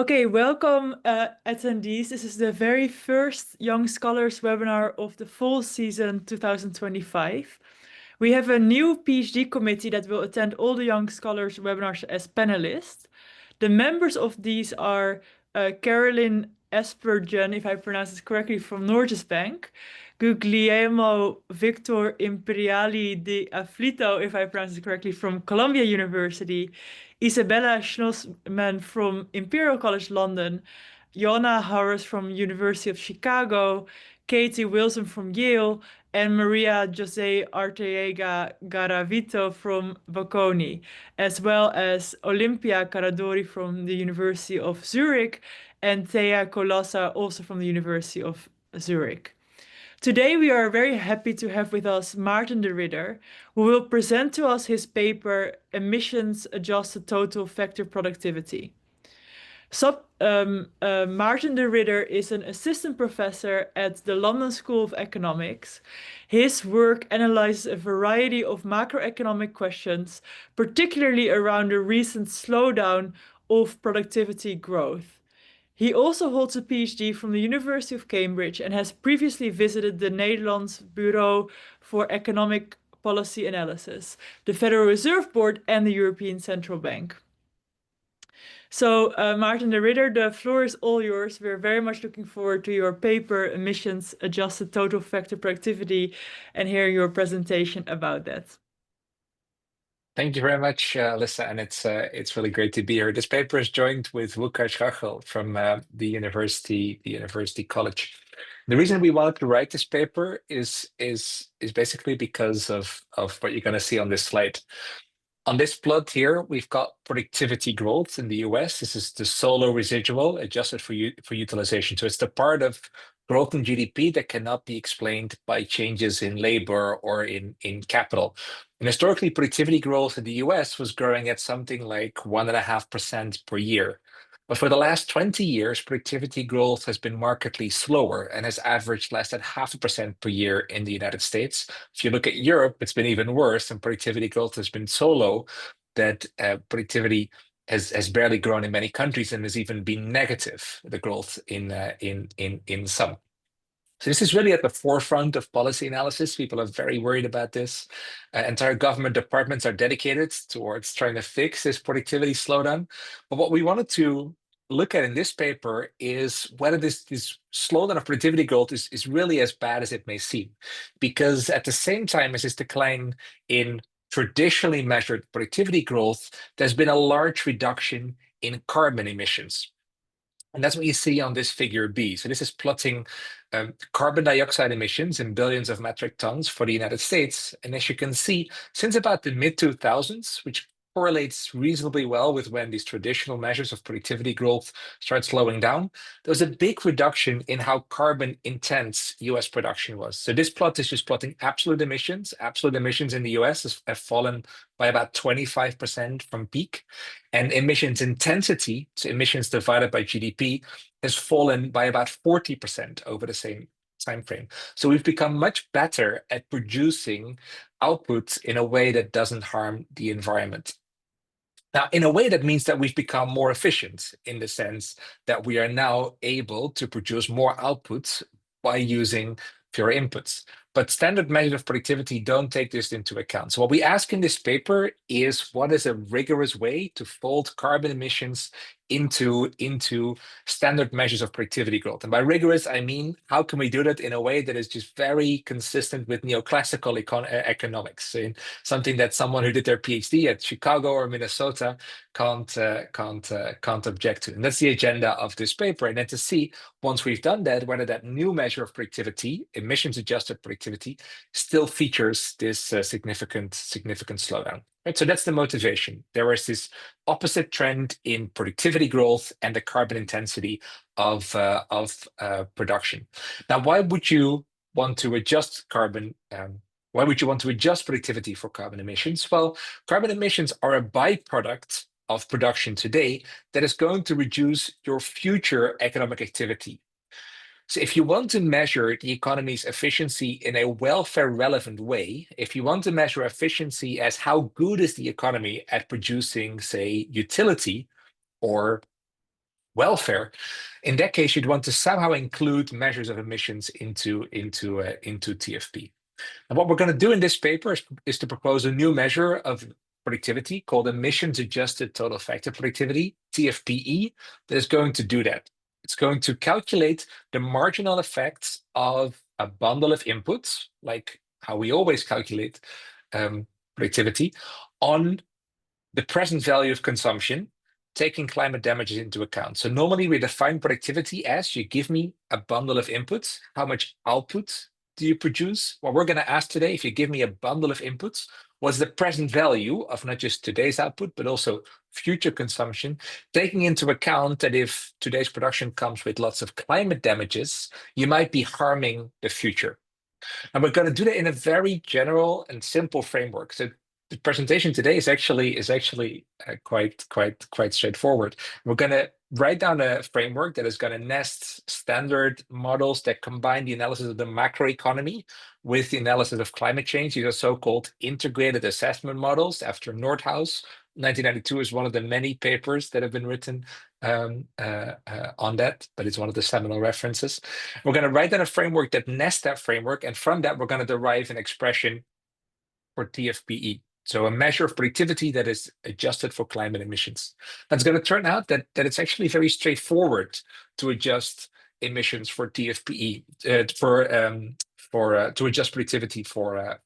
Okay, welcome attendees. This is the very first Young Scholars webinar of the fall season 2025. We have a new PhD committee that will attend all the Young Scholars webinars as panelists. The members of these are Carolyn Espergen, if I pronounce it correctly, from Norges Bank, Guglielmo Victor Imperiali de Aflito, if I pronounce it correctly, from Columbia University, Isabella Schlossman from Imperial College London, Jonna Harris from University of Chicago, Katie Wilson from Yale, and Maria Jose Arteaga Garavito from Bocconi, as well as Olympia Caradori from the University of Zurich and Thea Colassa also from the University of Zurich. Today we are very happy to have with us Maarten de Ridder, who will present to us his paper Emissions Adjusted Total Factor Productivity. Maarten de Ridder is an assistant professor at the London School of Economics. His work analyzes a variety of macroeconomic questions, particularly around the recent slowdown of productivity growth. He also holds a PhD from the University of Cambridge and has previously visited the Netherlands Bureau for Economic Policy Analysis, the Federal Reserve Board, and the European Central Bank. So, Maarten de Ridder, the floor is all yours. We're very much looking forward to your paper, Emissions Adjusted Total Factor Productivity, and hearing your presentation about that. Thank you very much, Alyssa, and it's really great to be here. This paper is joined with Łukasz Rachel from the University College. The reason we wanted to write this paper is basically because of what you're going to see on this slide. On this plot here, we've got productivity growth in the US. This is the solo residual adjusted for utilization. So it's the part of growth in GDP that cannot be explained by changes in labor or in capital. And historically, productivity growth in the US was growing at something like 1.5% per year. But for the last 20 years, productivity growth has been markedly slower and has averaged less than 0.5% per year in the United States. If you look at Europe, it's been even worse, and productivity growth has been so low that productivity has barely grown in many countries and has even been negative, the growth in some. So this is really at the forefront of policy analysis. People are very worried about this. Entire government departments are dedicated towards trying to fix this productivity slowdown. But what we wanted to look at in this paper is whether this slowdown of productivity growth is really as bad as it may seem. Because at the same time as this decline in traditionally measured productivity growth, there's been a large reduction in carbon emissions. And that's what you see on this figure B. So this is plotting carbon dioxide emissions in billions of metric tons for the United States. And as you can see, since about the mid-2000s, which correlates reasonably well with when these traditional measures of productivity growth start slowing down, there was a big reduction in how carbon intense US production was. So this plot is just plotting absolute emissions. Absolute emissions in the US have fallen by about 25% from peak. And emissions intensity, so emissions divided by GDP, has fallen by about 40% over the same time frame. So we've become much better at producing outputs in a way that doesn't harm the environment. Now, in a way, that means that we've become more efficient in the sense that we are now able to produce more outputs by using fewer inputs. But standard measures of productivity don't take this into account. So what we ask in this paper is, what is a rigorous way to fold carbon emissions into standard measures of productivity growth? And by rigorous, I mean, how can we do that in a way that is just very consistent with neoclassical economics, in something that someone who did their PhD at Chicago or Minnesota can't object to? And that's the agenda of this paper. And then to see, once we've done that, whether that new measure of productivity, emissions adjusted productivity, still features this significant slowdown. Right, so that's the motivation. There is this opposite trend in productivity growth and the carbon intensity of production. Now, why would you want to adjust carbon? Why would you want to adjust productivity for carbon emissions? Well, carbon emissions are a byproduct of production today that is going to reduce your future economic activity. So if you want to measure the economy's efficiency in a welfare relevant way, if you want to measure efficiency as how good is the economy at producing, say, utility or welfare, in that case, you'd want to somehow include measures of emissions into TFP. And what we're going to do in this paper is to propose a new measure of productivity called emissions adjusted total effective productivity, TFPE, that is going to do that. It's going to calculate the marginal effects of a bundle of inputs, like how we always calculate productivity, on the present value of consumption, taking climate damages into account. So normally we define productivity as you give me a bundle of inputs, how much output do you produce? What we're going to ask today, if you give me a bundle of inputs, what's the present value of not just today's output, but also future consumption, taking into account that if today's production comes with lots of climate damages, you might be harming the future. And we're going to do that in a very general and simple framework. So the presentation today is actually quite straightforward. We're going to write down a framework that is going to nest standard models that combine the analysis of the macroeconomy with the analysis of climate change. These are so-called integrated assessment models after Nordhaus. 1992 is one of the many papers that have been written on that, but it's one of the seminal references. We're going to write down a framework that nests that framework, and from that, we're going to derive an expression for TFPE. So a measure of productivity that is adjusted for climate emissions. That's going to turn out that it's actually very straightforward to adjust emissions for TFPE to adjust productivity for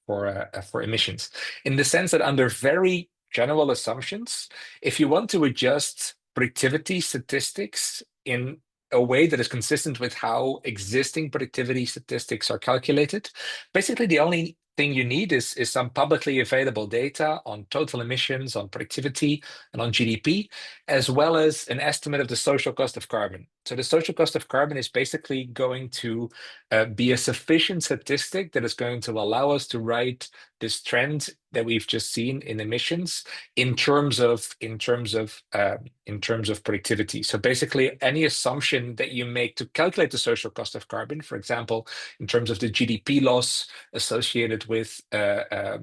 emissions, in the sense that under very general assumptions, if you want to adjust productivity statistics in a way that is consistent with how existing productivity statistics are calculated, basically the only thing you need is some publicly available data on total emissions, on productivity, and on GDP, as well as an estimate of the social cost of carbon. So the social cost of carbon is basically going to be a sufficient statistic that is going to allow us to write this trend that we've just seen in emissions in terms of productivity. So basically, any assumption that you make to calculate the social cost of carbon, for example, in terms of the GDP loss associated with a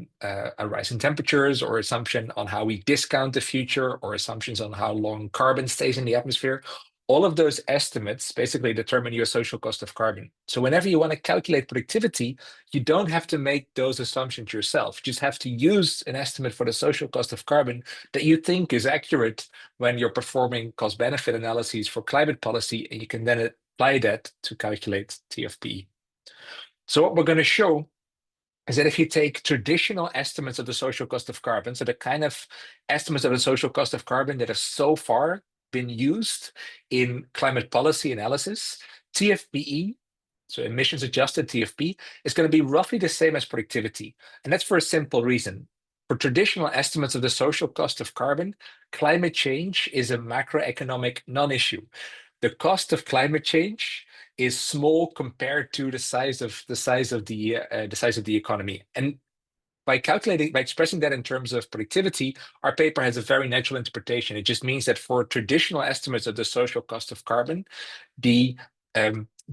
rise in temperatures, or assumption on how we discount the future, or assumptions on how long carbon stays in the atmosphere, all of those estimates basically determine your social cost of carbon. So whenever you want to calculate productivity, you don't have to make those assumptions yourself. You just have to use an estimate for the social cost of carbon that you think is accurate when you're performing cost-benefit analyses for climate policy, and you can then apply that to calculate TFPE. So what we're going to show is that if you take traditional estimates of the social cost of carbon, so the kind of estimates of the social cost of carbon that have so far been used in climate policy analysis, TFPE, so emissions adjusted TFP, is going to be roughly the same as productivity. And that's for a simple reason. For traditional estimates of the social cost of carbon, climate change is a macroeconomic non-issue. The cost of climate change is small compared to the size of the economy. And by expressing that in terms of productivity, our paper has a very natural interpretation. It just means that for traditional estimates of the social cost of carbon, the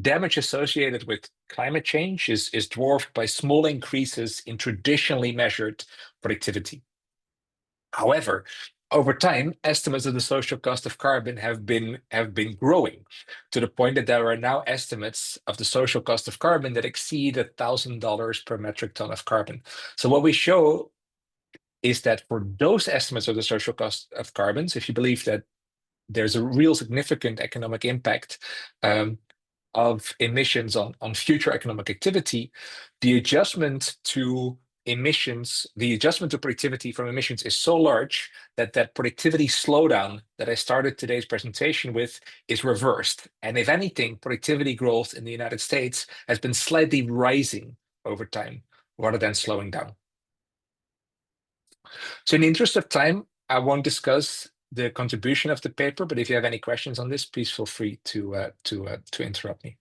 damage associated with climate change is dwarfed by small increases in traditionally measured productivity. However, over time, estimates of the social cost of carbon have been growing to the point that there are now estimates of the social cost of carbon that exceed $1,000 per metric ton of carbon. So what we show is that for those estimates of the social cost of carbons, if you believe that there's a real significant economic impact of emissions on future economic activity, the adjustment to productivity from emissions is so large that that productivity slowdown that I started today's presentation with is reversed. And if anything, productivity growth in the United States has been slightly rising over time rather than slowing down. So in the interest of time, I won't discuss the contribution of the paper, but if you have any questions on this, please feel free to interrupt me.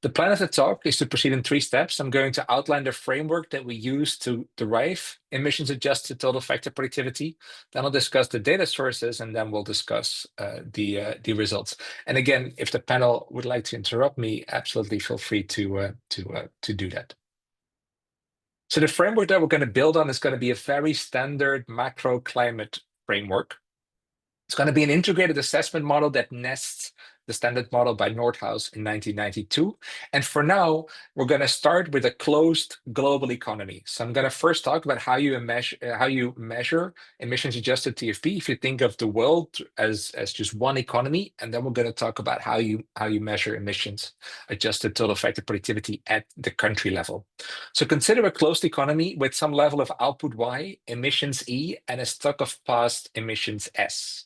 The plan of the talk is to proceed in 3 steps. I'm going to outline the framework that we use to derive emissions-adjusted total effective productivity. Then I'll discuss the data sources, and then we'll discuss the results. And again, if the panel would like to interrupt me, absolutely feel free to do that. So the framework that we're going to build on is going to be a very standard macro climate framework. It's going to be an integrated assessment model that nests the standard model by Nordhaus in 1992. And for now, we're going to start with a closed global economy. So I'm going to first talk about how you measure emissions adjusted TFP if you think of the world as just one economy. And then we're going to talk about how you measure emissions adjusted total effective productivity at the country level. So consider a closed economy with some level of output Y, emissions E, and a stock of past emissions S.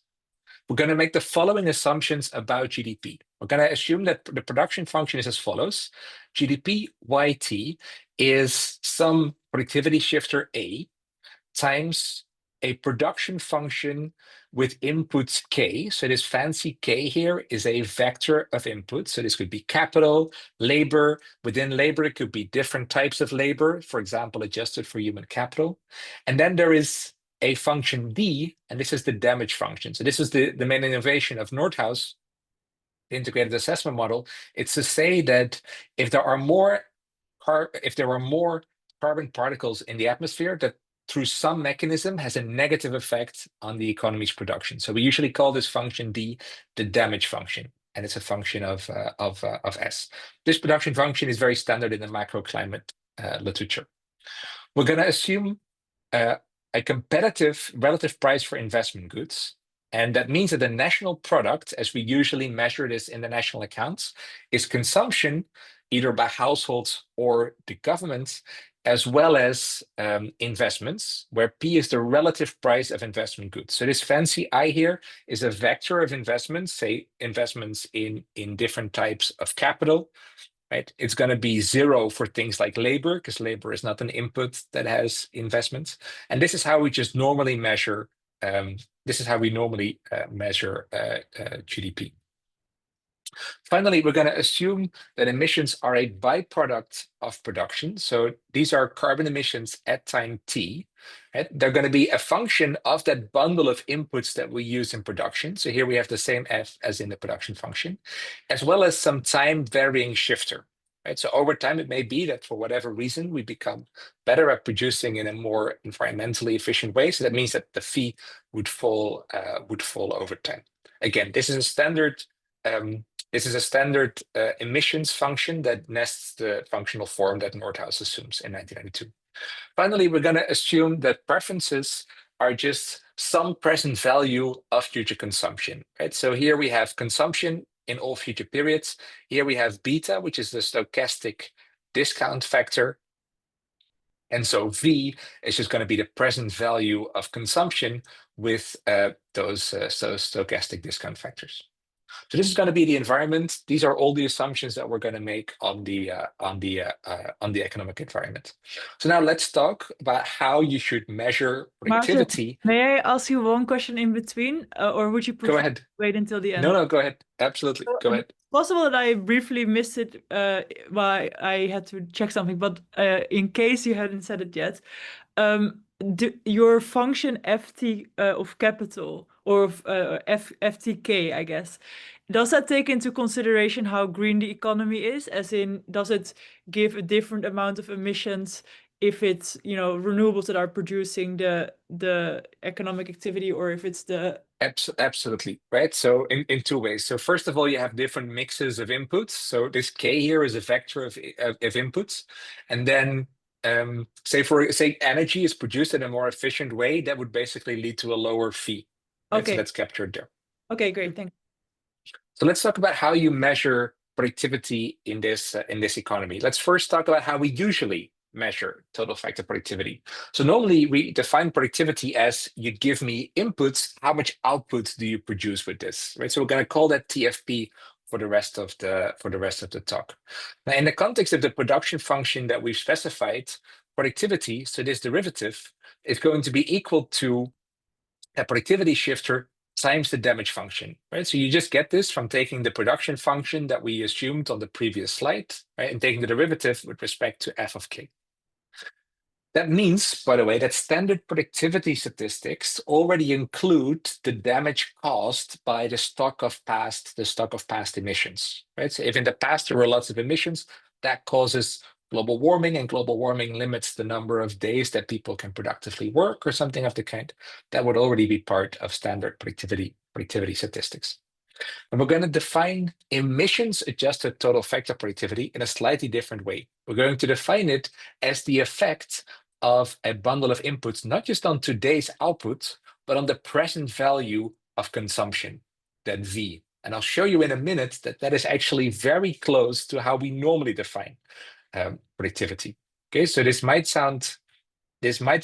We're going to make the following assumptions about GDP. We're going to assume that the production function is as follows. GDP YT is some productivity shifter A times a production function with inputs K. So this fancy K here is a vector of inputs. So this could be capital, labor. Within labor, it could be different types of labor, for example, adjusted for human capital. And then there is a function D, and this is the damage function. So this is the main innovation of Nordhaus, the integrated assessment model. It's to say that if there are more carbon particles in the atmosphere, that through some mechanism has a negative effect on the economy's production. So we usually call this function D the damage function, and it's a function of S. This production function is very standard in the macroclimate literature. We're going to assume a competitive relative price for investment goods. And that means that the national product, as we usually measure this in the national accounts, is consumption, either by households or the government, as well as investments, where P is the relative price of investment goods. So this fancy I here is a vector of investments, say investments in different types of capital, right? It's going to be 0 for things like labor, because labor is not an input that has investments. And this is how we just normally measure. GDP. Finally, we're going to assume that emissions are a byproduct of production. So these are carbon emissions at time t. Right? They're going to be a function of that bundle of inputs that we use in production. So here we have the same f as in the production function, as well as some time varying shifter. Right? So over time, it may be that for whatever reason, we become better at producing in a more environmentally efficient way. So that means that the fee would fall over time. Again, this is a standard emissions function that nests the functional form that Nordhaus assumes in 1992. Finally, we're going to assume that preferences are just some present value of future consumption, right? So here we have consumption in all future periods. Here we have beta, which is the stochastic discount factor. And so V is just going to be the present value of consumption with those stochastic discount factors. So this is going to be the environment. These are all the assumptions that we're going to make on the economic environment. So now let's talk about how you should measure Maarten, productivity. may I ask you one question in between, or would you Go prefer to ahead. wait until the No, end? no, go ahead. Absolutely. Go ahead. It's possible that I briefly missed it while I had to check something, but in case you hadn't said it yet, your function ft of capital or of ftk, I guess, does that take into consideration how green the economy is? As in, does it give a different amount of emissions if it's, renewables that are producing the economic activity, or if it's the Absolutely, right? So in two ways. So first of all, you have different mixes of inputs. So this K here is a vector of inputs. And then say energy is produced in a more efficient way, that would basically lead to a lower fee, right? So Okay. that's captured there. Okay, great. Thanks. So let's talk about how you measure productivity in this economy. Let's first talk about how we usually measure total effective productivity. So normally we define productivity as you give me inputs, how much output do you produce with this, right? So we're going to call that TFP for the rest of the talk. Now, in the context of the production function that we've specified, productivity, so this derivative, is going to be equal to a productivity shifter times the damage function, right? So you just get this from taking the production function that we assumed on the previous slide, right? And taking the derivative with respect to f of k. That means, by the way, that standard productivity statistics already include the damage caused by the stock of past emissions, right? So if in the past there were lots of emissions, that causes global warming, and global warming limits the number of days that people can productively work or something of the kind, that would already be part of standard productivity statistics. And we're going to define emissions adjusted total factor productivity in a slightly different way. We're going to define it as the effect of a bundle of inputs, not just on today's output, but on the present value of consumption, that V. And I'll show you in a minute that that is actually very close to how we normally define productivity. Okay, so this might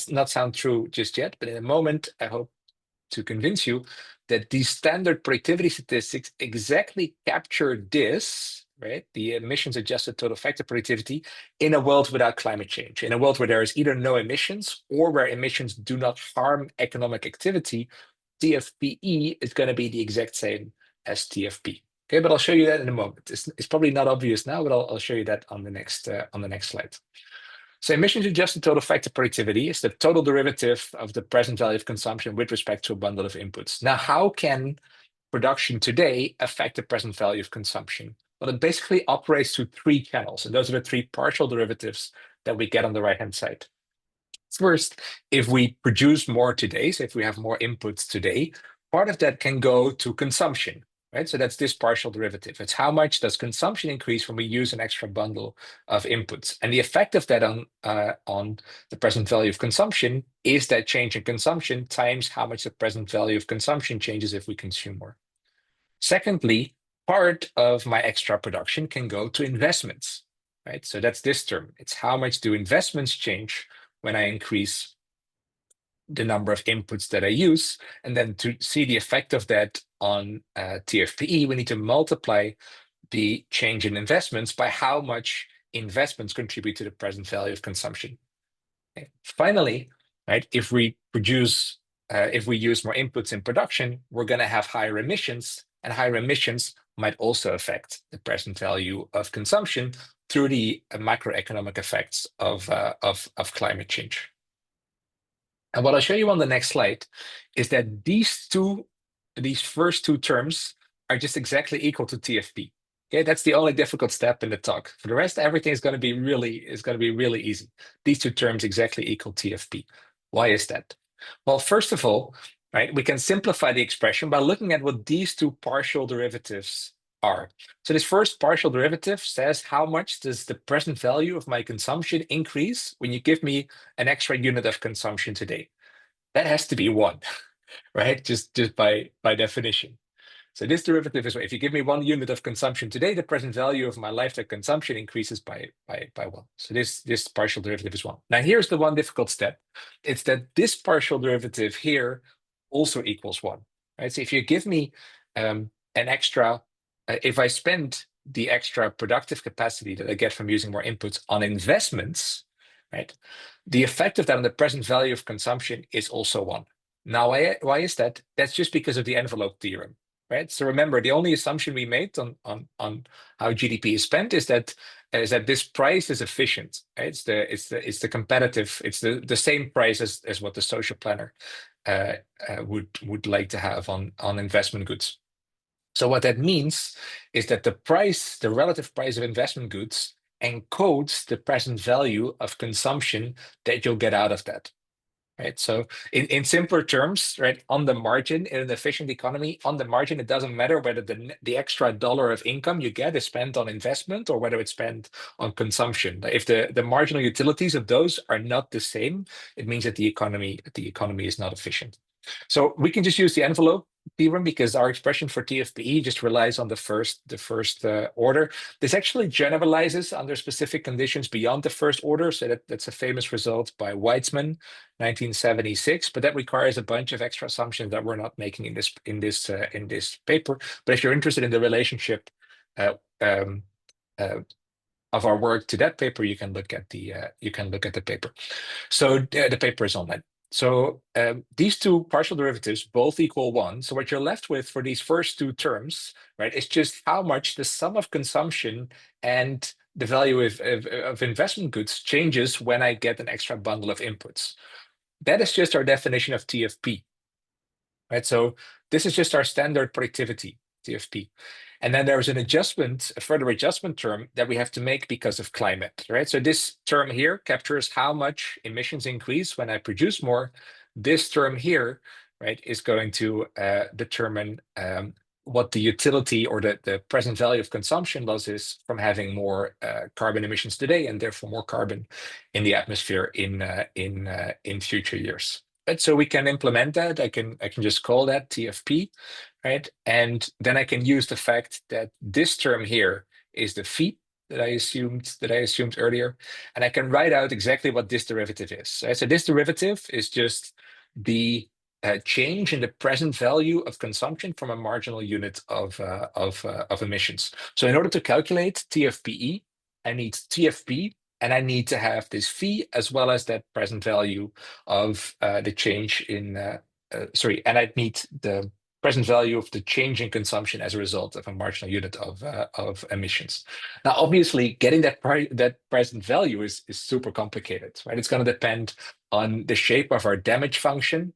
not sound true just yet, but in a moment, I hope to convince you that these standard productivity statistics exactly capture this, right? The emissions adjusted total factor productivity in a world without climate change, in a world where there is either no emissions or where emissions do not harm economic activity. TFPE is going to be the exact same as TFP. Okay, but I'll show you that in a moment. It's probably not obvious now, but I'll show you that on the next slide. So emissions adjusted total factor productivity is the total derivative of the present value of consumption with respect to a bundle of inputs. Now, how can production today affect the present value of consumption? Well, it basically operates through three channels, and those are the three partial derivatives that we get on the right-hand side. First, if we produce more today, so if we have more inputs today, part of that can go to consumption, right? So that's this partial derivative. It's how much does consumption increase when we use an extra bundle of inputs. And the effect of that on the present value of consumption is that change in consumption times how much the present value of consumption changes if we consume more. Secondly, part of my extra production can go to investments, right? So that's this term. It's how much do investments change when I increase the number of inputs that I use. And then to see the effect of that on TFPE, we need to multiply the change in investments by how much investments contribute to the present value of consumption. Okay. Finally, right, if we use more inputs in production, we're going to have higher emissions, and higher emissions might also affect the present value of consumption through the macroeconomic effects of climate change. And what I'll show you on the next slide is that these first two terms are just exactly equal to TFP. Okay, that's the only difficult step in the talk. For the rest, everything is going to be really easy. These two terms exactly equal TFP. Why is that? Well, first of all, right, we can simplify the expression by looking at what these two partial derivatives are. So this first partial derivative says how much does the present value of my consumption increase when you give me an extra unit of consumption today? That has to be one, right? Just by definition. So this derivative is, if you give me 1 unit of consumption today, the present value of my lifetime consumption increases by 1. So this partial derivative is 1. Now here's the one difficult step. It's that this partial derivative here also equals 1, right? So if you give me an extra, if I spend the extra productive capacity that I get from using more inputs on investments, right? The effect of that on the present value of consumption is also 1. Now, why is that? That's just because of the envelope theorem, right? So remember, the only assumption we made on how GDP is spent is that this price is efficient, right? It's the competitive, it's the same price as what the social planner would like to have on investment goods. So what that means is that the relative price of investment goods encodes the present value of consumption that you'll get out of that. Right. So in simpler terms, right, on the margin in an efficient economy, on the margin, it doesn't matter whether the extra dollar of income you get is spent on investment or whether it's spent on consumption. If the marginal utilities of those are not the same, it means that the economy is not efficient. So we can just use the envelope theorem because our expression for TFPE just relies on the first order. This actually generalizes under specific conditions beyond the first order. So that's a famous result by Weitzman, 1976. But that requires a bunch of extra assumptions that we're not making in this paper. But if you're interested in the relationship of our work to that paper, you can look at the paper. So the paper is online. So these two partial derivatives both equal 1. So what you're left with for these first two terms, right, is just how much the sum of consumption and the value of investment goods changes when I get an extra bundle of inputs. That is just our definition of TFP, right? So this is just our standard productivity. TFP. And then there's an adjustment, a further adjustment term that we have to make because of climate, right? So this term here captures how much emissions increase when I produce more. This term here, right, is going to determine what the utility or the present value of consumption loss is from having more carbon emissions today, and therefore more carbon in the atmosphere in future years. Right, so we can implement that. I can just call that TFP, right? And then I can use the fact that this term here is the fee that I assumed earlier, and I can write out exactly what this derivative is. Right? So this derivative is just the change in the present value of consumption from a marginal unit of emissions. So in order to calculate TFPE, I need TFP, and I need to have this fee as well as that present value of the change in, and I need the present value of the change in consumption as a result of a marginal unit of emissions. Now, obviously, getting that present value is super complicated, right? It's going to depend on the shape of our damage function.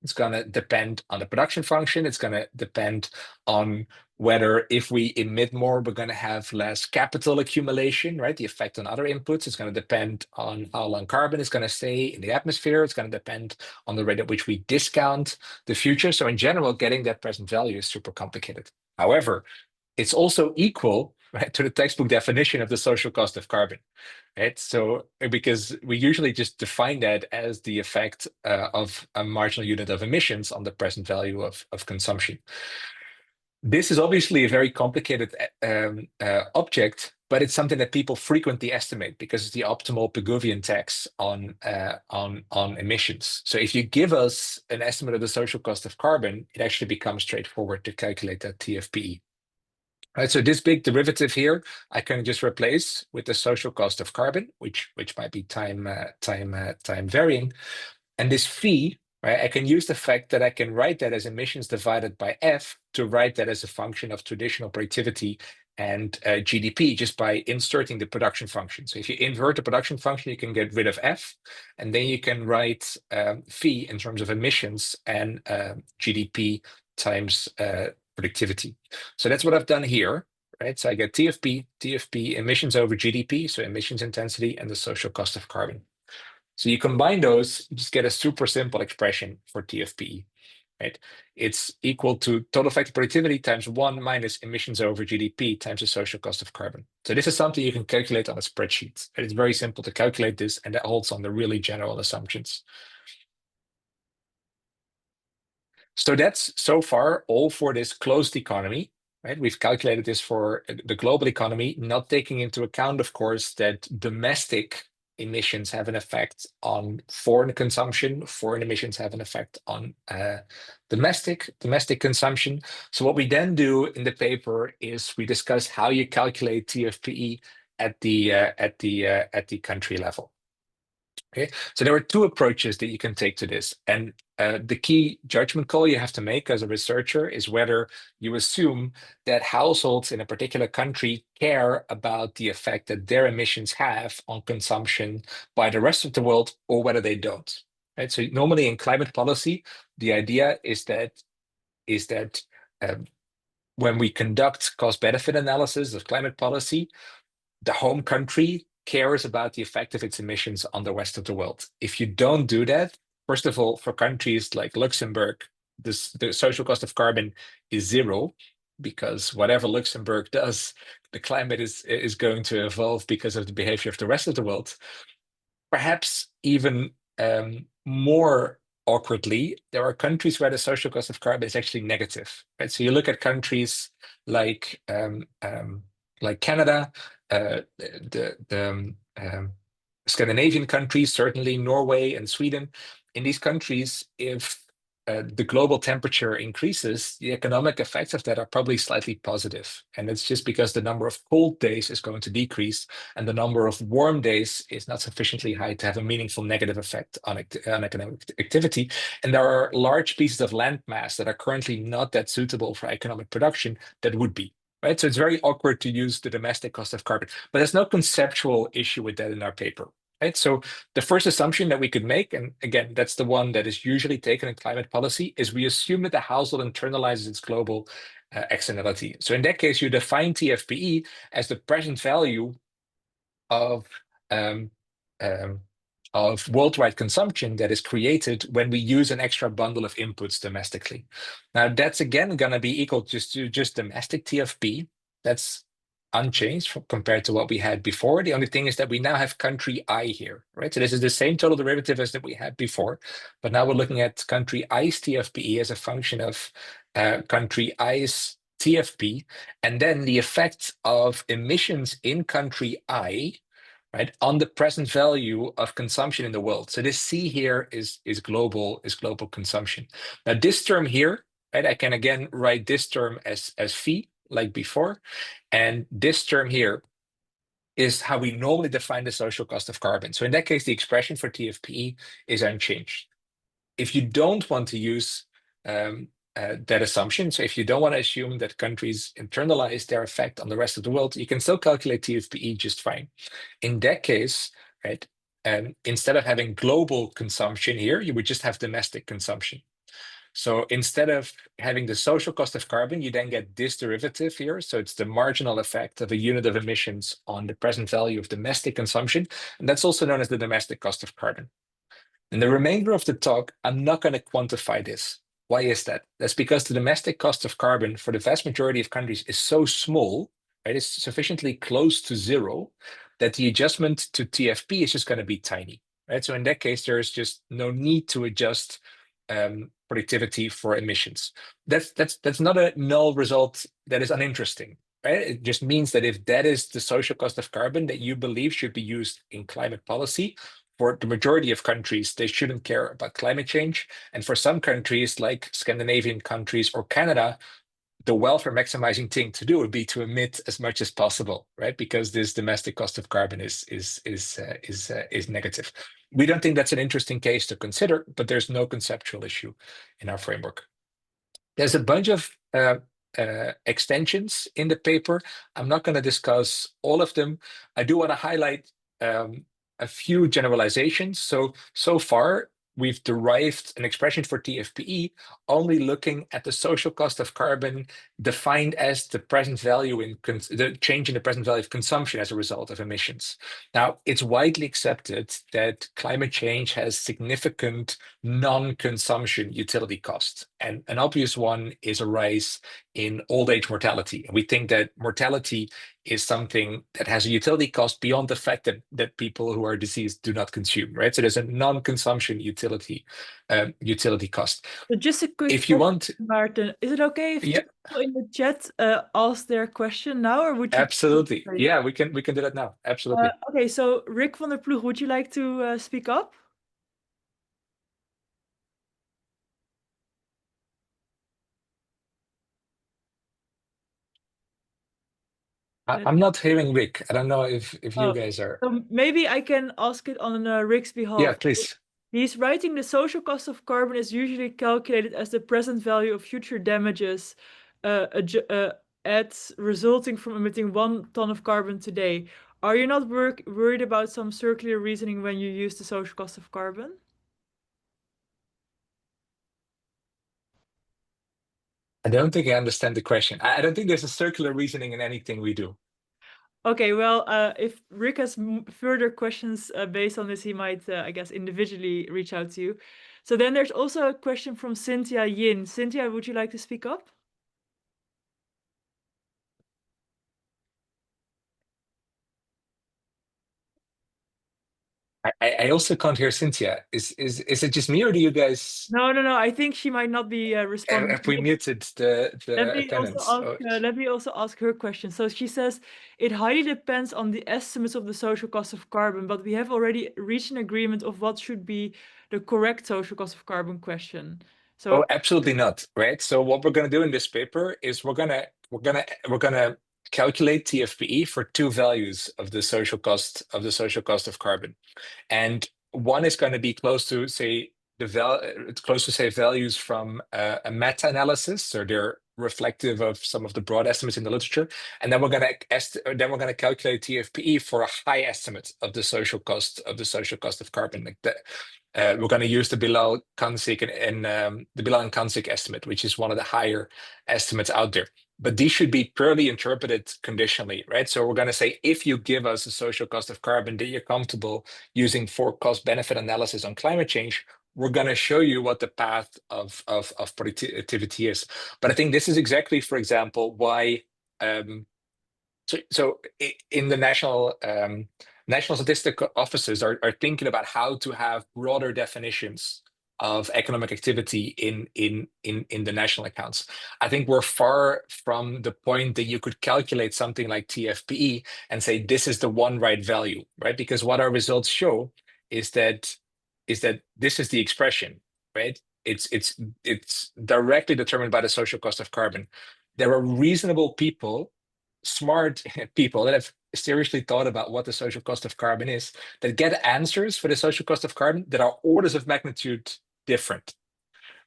It's going to depend on the production function. It's going to depend on whether if we emit more, we're going to have less capital accumulation, right? The effect on other inputs. It's going to depend on how long carbon is going to stay in the atmosphere. It's going to depend on the rate at which we discount the future. So in general, getting that present value is super complicated. However, it's also equal, right, to the textbook definition of the social cost of carbon. Right. So because we usually just define that as the effect of a marginal unit of emissions on the present value of consumption. This is obviously a very complicated object, but it's something that people frequently estimate because it's the optimal Pigouvian tax on emissions. So if you give us an estimate of the social cost of carbon, it actually becomes straightforward to calculate that TFPE. Right, so this big derivative here, I can just replace with the social cost of carbon, which might be time varying, and this phi, right? I can use the fact that I can write that as emissions divided by F to write that as a function of traditional productivity and GDP just by inserting the production function. So if you invert the production function, you can get rid of F, and then you can write phi in terms of emissions and GDP times productivity. So that's what I've done here, right? So I get TFP emissions over GDP, so emissions intensity and the social cost of carbon. So you combine those, you just get a super simple expression for TFPE, right? It's equal to total effective productivity times 1 minus emissions over GDP times the social cost of carbon. So this is something you can calculate on a spreadsheet. And it's very simple to calculate this, and that holds on the really general assumptions. So that's so far all for this closed economy, right? We've calculated this for the global economy, not taking into account, of course, that domestic emissions have an effect on foreign consumption. Foreign emissions have an effect on domestic consumption. So what we then do in the paper is we discuss how you calculate TFPE at the country level. Okay, so there are two approaches that you can take to this. And the key judgment call you have to make as a researcher is whether you assume that households in a particular country care about the effect that their emissions have on consumption by the rest of the world, or whether they don't. Right? So normally in climate policy, the idea is that when we conduct cost-benefit analysis of climate policy, the home country cares about the effect of its emissions on the rest of the world. If you don't do that, first of all, for countries like Luxembourg, the social cost of carbon is zero, because whatever Luxembourg does, the climate is going to evolve because of the behavior of the rest of the world. Perhaps even more awkwardly, there are countries where the social cost of carbon is actually negative. Right? So you look at countries like Canada, the Scandinavian countries, certainly Norway and Sweden. In these countries, if the global temperature increases, the economic effects of that are probably slightly positive. And it's just because the number of cold days is going to decrease and the number of warm days is not sufficiently high to have a meaningful negative effect on economic activity. And there are large pieces of land mass that are currently not that suitable for economic production that would be. Right, so it's very awkward to use the domestic cost of carbon, but there's no conceptual issue with that in our paper. Right, so the first assumption that we could make, and again, that's the one that is usually taken in climate policy, is we assume that the household internalizes its global externality. So in that case, you define TFPE as the present value of um, um, of worldwide consumption that is created when we use an extra bundle of inputs domestically. Now that's again going to be equal to just domestic TFP. That's unchanged compared to what we had before. The only thing is that we now have country I here, right? So this is the same total derivative as that we had before, but now we're looking at country I's TFPE as a function of country I's TFP, and then the effect of emissions in country I, right, on the present value of consumption in the world. So this C here is global consumption. Now this term here, right, I can again write this term as phi like before, and this term here is how we normally define the social cost of carbon. So in that case, the expression for TFPE is unchanged. If you don't want to use that assumption, so if you don't want to assume that countries internalize their effect on the rest of the world, you can still calculate TFPE just fine. In that case, right, instead of having global consumption here, you would just have domestic consumption. So instead of having the social cost of carbon, you then get this derivative here. So it's the marginal effect of a unit of emissions on the present value of domestic consumption. And that's also known as the domestic cost of carbon. In the remainder of the talk, I'm not going to quantify this. Why is that? That's because the domestic cost of carbon for the vast majority of countries is so small, right? It's sufficiently close to zero that the adjustment to TFP is just going to be tiny, right? So in that case, there's just no need to adjust productivity for emissions. That's not a null result that is uninteresting, right? It just means that if that is the social cost of carbon that you believe should be used in climate policy, for the majority of countries, they shouldn't care about climate change. And for some countries, like Scandinavian countries or Canada, the welfare maximizing thing to do would be to emit as much as possible, right? Because this domestic cost of carbon is negative. We don't think that's an interesting case to consider, but there's no conceptual issue in our framework. There's a bunch of extensions in the paper. I'm not going to discuss all of them. I do want to highlight a few generalizations. So far, we've derived an expression for TFPE only looking at the social cost of carbon defined as the present value in the change in the present value of consumption as a result of emissions. Now, it's widely accepted that climate change has significant non-consumption utility costs. And an obvious one is a rise in old age mortality. And we think that mortality is something that has a utility cost beyond the fact that people who are diseased do not consume, right? So there's a non-consumption utility cost. So just a quick If you question, want, Maarten. Is it okay if yeah, two people in the chat ask their question now, or would you? absolutely. Yeah, we can do that now. Absolutely. Okay, so Rick van der Ploeg, would you like to speak up? I'm not hearing Rick. I don't know if you Oh, guys are. so maybe I can ask it on Rick's Yeah, behalf. please. He's writing the social cost of carbon is usually calculated as the present value of future damages at resulting from emitting 1 ton of carbon today. Are you not worried about some circular reasoning when you use the social cost of carbon? I don't think I understand the question. I don't think there's a circular reasoning in anything we do. Okay, well, if Rick has further questions based on this, he might, I guess, individually reach out to you. So then there's also a question from Cynthia Yin. Cynthia, would you like to speak up? I also can't hear Cynthia. Is it just me or do you guys No. I think she might not be responding. have we muted the attendance? Oh, Let me also ask her question. So she says it highly depends on the estimates of the social cost of carbon, but we have already reached an agreement of what should be the correct social cost of carbon question. oh, So absolutely not. Right. So what we're going to do in this paper is we're gonna calculate TFPE for two values of the social cost of carbon. And one is going to be close to say it's close to say values from a meta-analysis, so they're reflective of some of the broad estimates in the literature, and then we're going to calculate TFPE for a high estimate of the social cost of carbon. Like we're going to use the Bilal-Kansik and the Bilal and Kansik estimate, which is one of the higher estimates out there. But these should be purely interpreted conditionally, right? So we're going to say, if you give us a social cost of carbon that you're comfortable using for cost benefit analysis on climate change, we're going to show you what the path of productivity is. But I think this is exactly, for example, why in the national statistical offices are thinking about how to have broader definitions of economic activity in the national accounts. I think we're far from the point that you could calculate something like TFPE and say this is the one right value, right? Because what our results show is that this is the expression, right? It's directly determined by the social cost of carbon. There are reasonable people, smart people that have seriously thought about what the social cost of carbon is, that get answers for the social cost of carbon that are orders of magnitude different,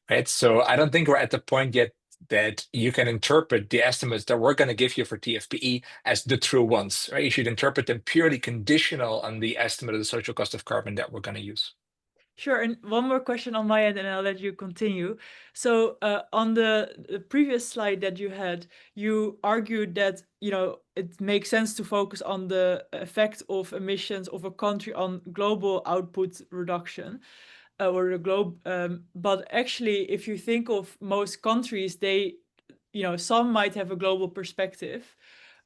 right? So I don't think we're at the point yet that you can interpret the estimates that we're going to give you for TFPE as the true ones, right? You should interpret them purely conditional on the estimate of the social cost of carbon that we're going to use. Sure. And one more question on my end, and I'll let you continue. So, on the previous slide that you had, you argued that, it makes sense to focus on the effect of emissions of a country on global output reduction, or the globe. But actually, if you think of most countries, some might have a global perspective,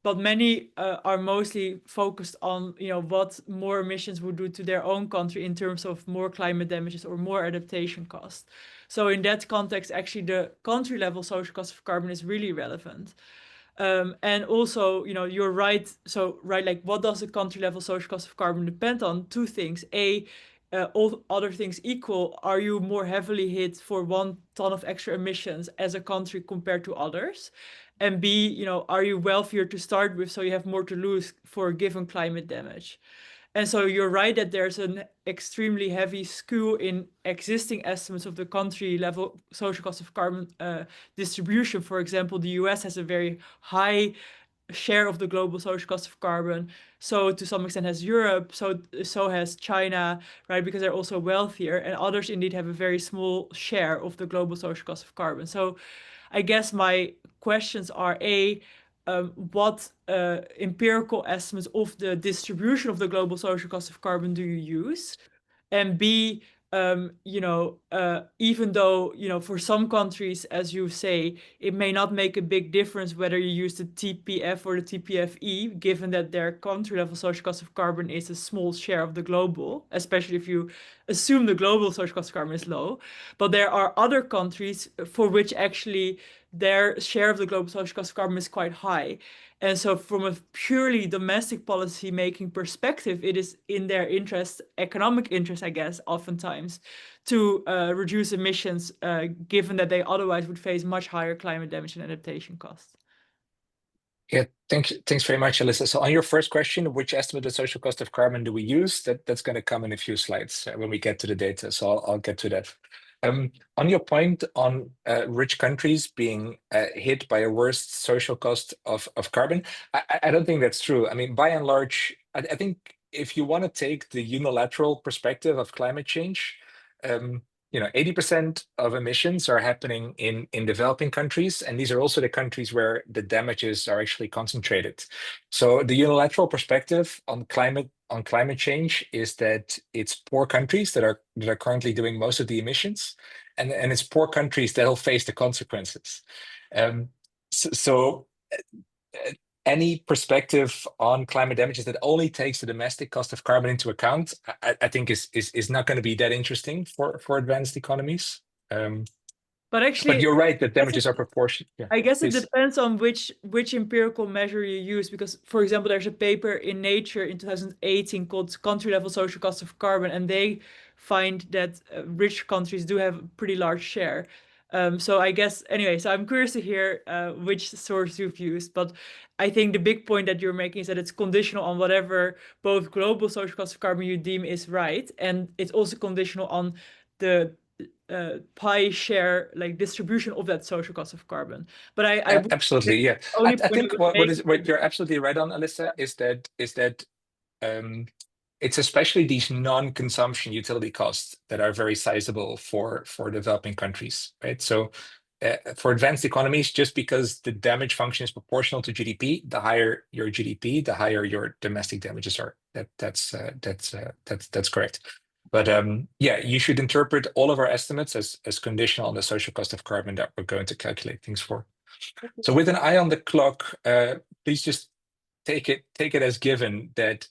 but many are mostly focused on what more emissions would do to their own country in terms of more climate damages or more adaptation costs. So in that context, actually the country level social cost of carbon is really relevant. And also, you're right. So, right, like what does the country level social cost of carbon depend on? Two things. All other things equal, are you more heavily hit for 1 ton of extra emissions as a country compared to others? And B, are you wealthier to start with, so you have more to lose for a given climate damage? And so you're right that there's an extremely heavy skew in existing estimates of the country level social cost of carbon distribution. For example, the US has a very high share of the global social cost of carbon. So to some extent has Europe, so has China, right? Because they're also wealthier, and others indeed have a very small share of the global social cost of carbon. So I guess my questions are what empirical estimates of the distribution of the global social cost of carbon do you use? And B, even though, for some countries, as you say, it may not make a big difference whether you use the TPF or the TPFE, given that their country level social cost of carbon is a small share of the global, especially if you assume the global social cost of carbon is low. But there are other countries for which actually their share of the global social cost of carbon is quite high. And so from a purely domestic policy making perspective, it is in their interest, economic interest, I guess, oftentimes, to reduce emissions, given that they otherwise would face much higher climate damage and adaptation costs. Yeah, thanks very much, Alyssa. So on your first question, which estimate of social cost of carbon do we use? That's going to come in a few slides when we get to the data. So I'll get to that. On your point on rich countries being hit by a worse social cost of carbon, I don't think that's true. I mean, by and large, I think if you want to take the unilateral perspective of climate change, 80% of emissions are happening in developing countries, and these are also the countries where the damages are actually concentrated. So the unilateral perspective on climate change is that it's poor countries that are currently doing most of the emissions, and it's poor countries that will face the consequences. So any perspective on climate damages that only takes the domestic cost of carbon into account, I think is not going to be that interesting for advanced economies. But But actually, you're right that damages are proportionate. Yeah, I guess it please. depends on which empirical measure you use, because, for example, there's a paper in Nature in 2018 called Country Level Social Cost of Carbon, and they find that rich countries do have a pretty large share. So I guess, anyway, so I'm curious to hear which source you've used, but I think the big point that you're making is that it's conditional on whatever both global social cost of carbon you deem is right, and it's also conditional on the pie share, like distribution of that social cost of carbon. But I would say Absolutely, yeah. the only I point I think would make what you're absolutely right on, Alyssa, is that um, it's especially these non-consumption utility costs that are very sizable for developing countries, right? So for advanced economies, just because the damage function is proportional to GDP, the higher your GDP, the higher your domestic damages are. That's correct. But yeah, you should interpret all of our estimates as conditional on the social cost of carbon that we're going to calculate things for. So with an eye on the clock, please just take it as given that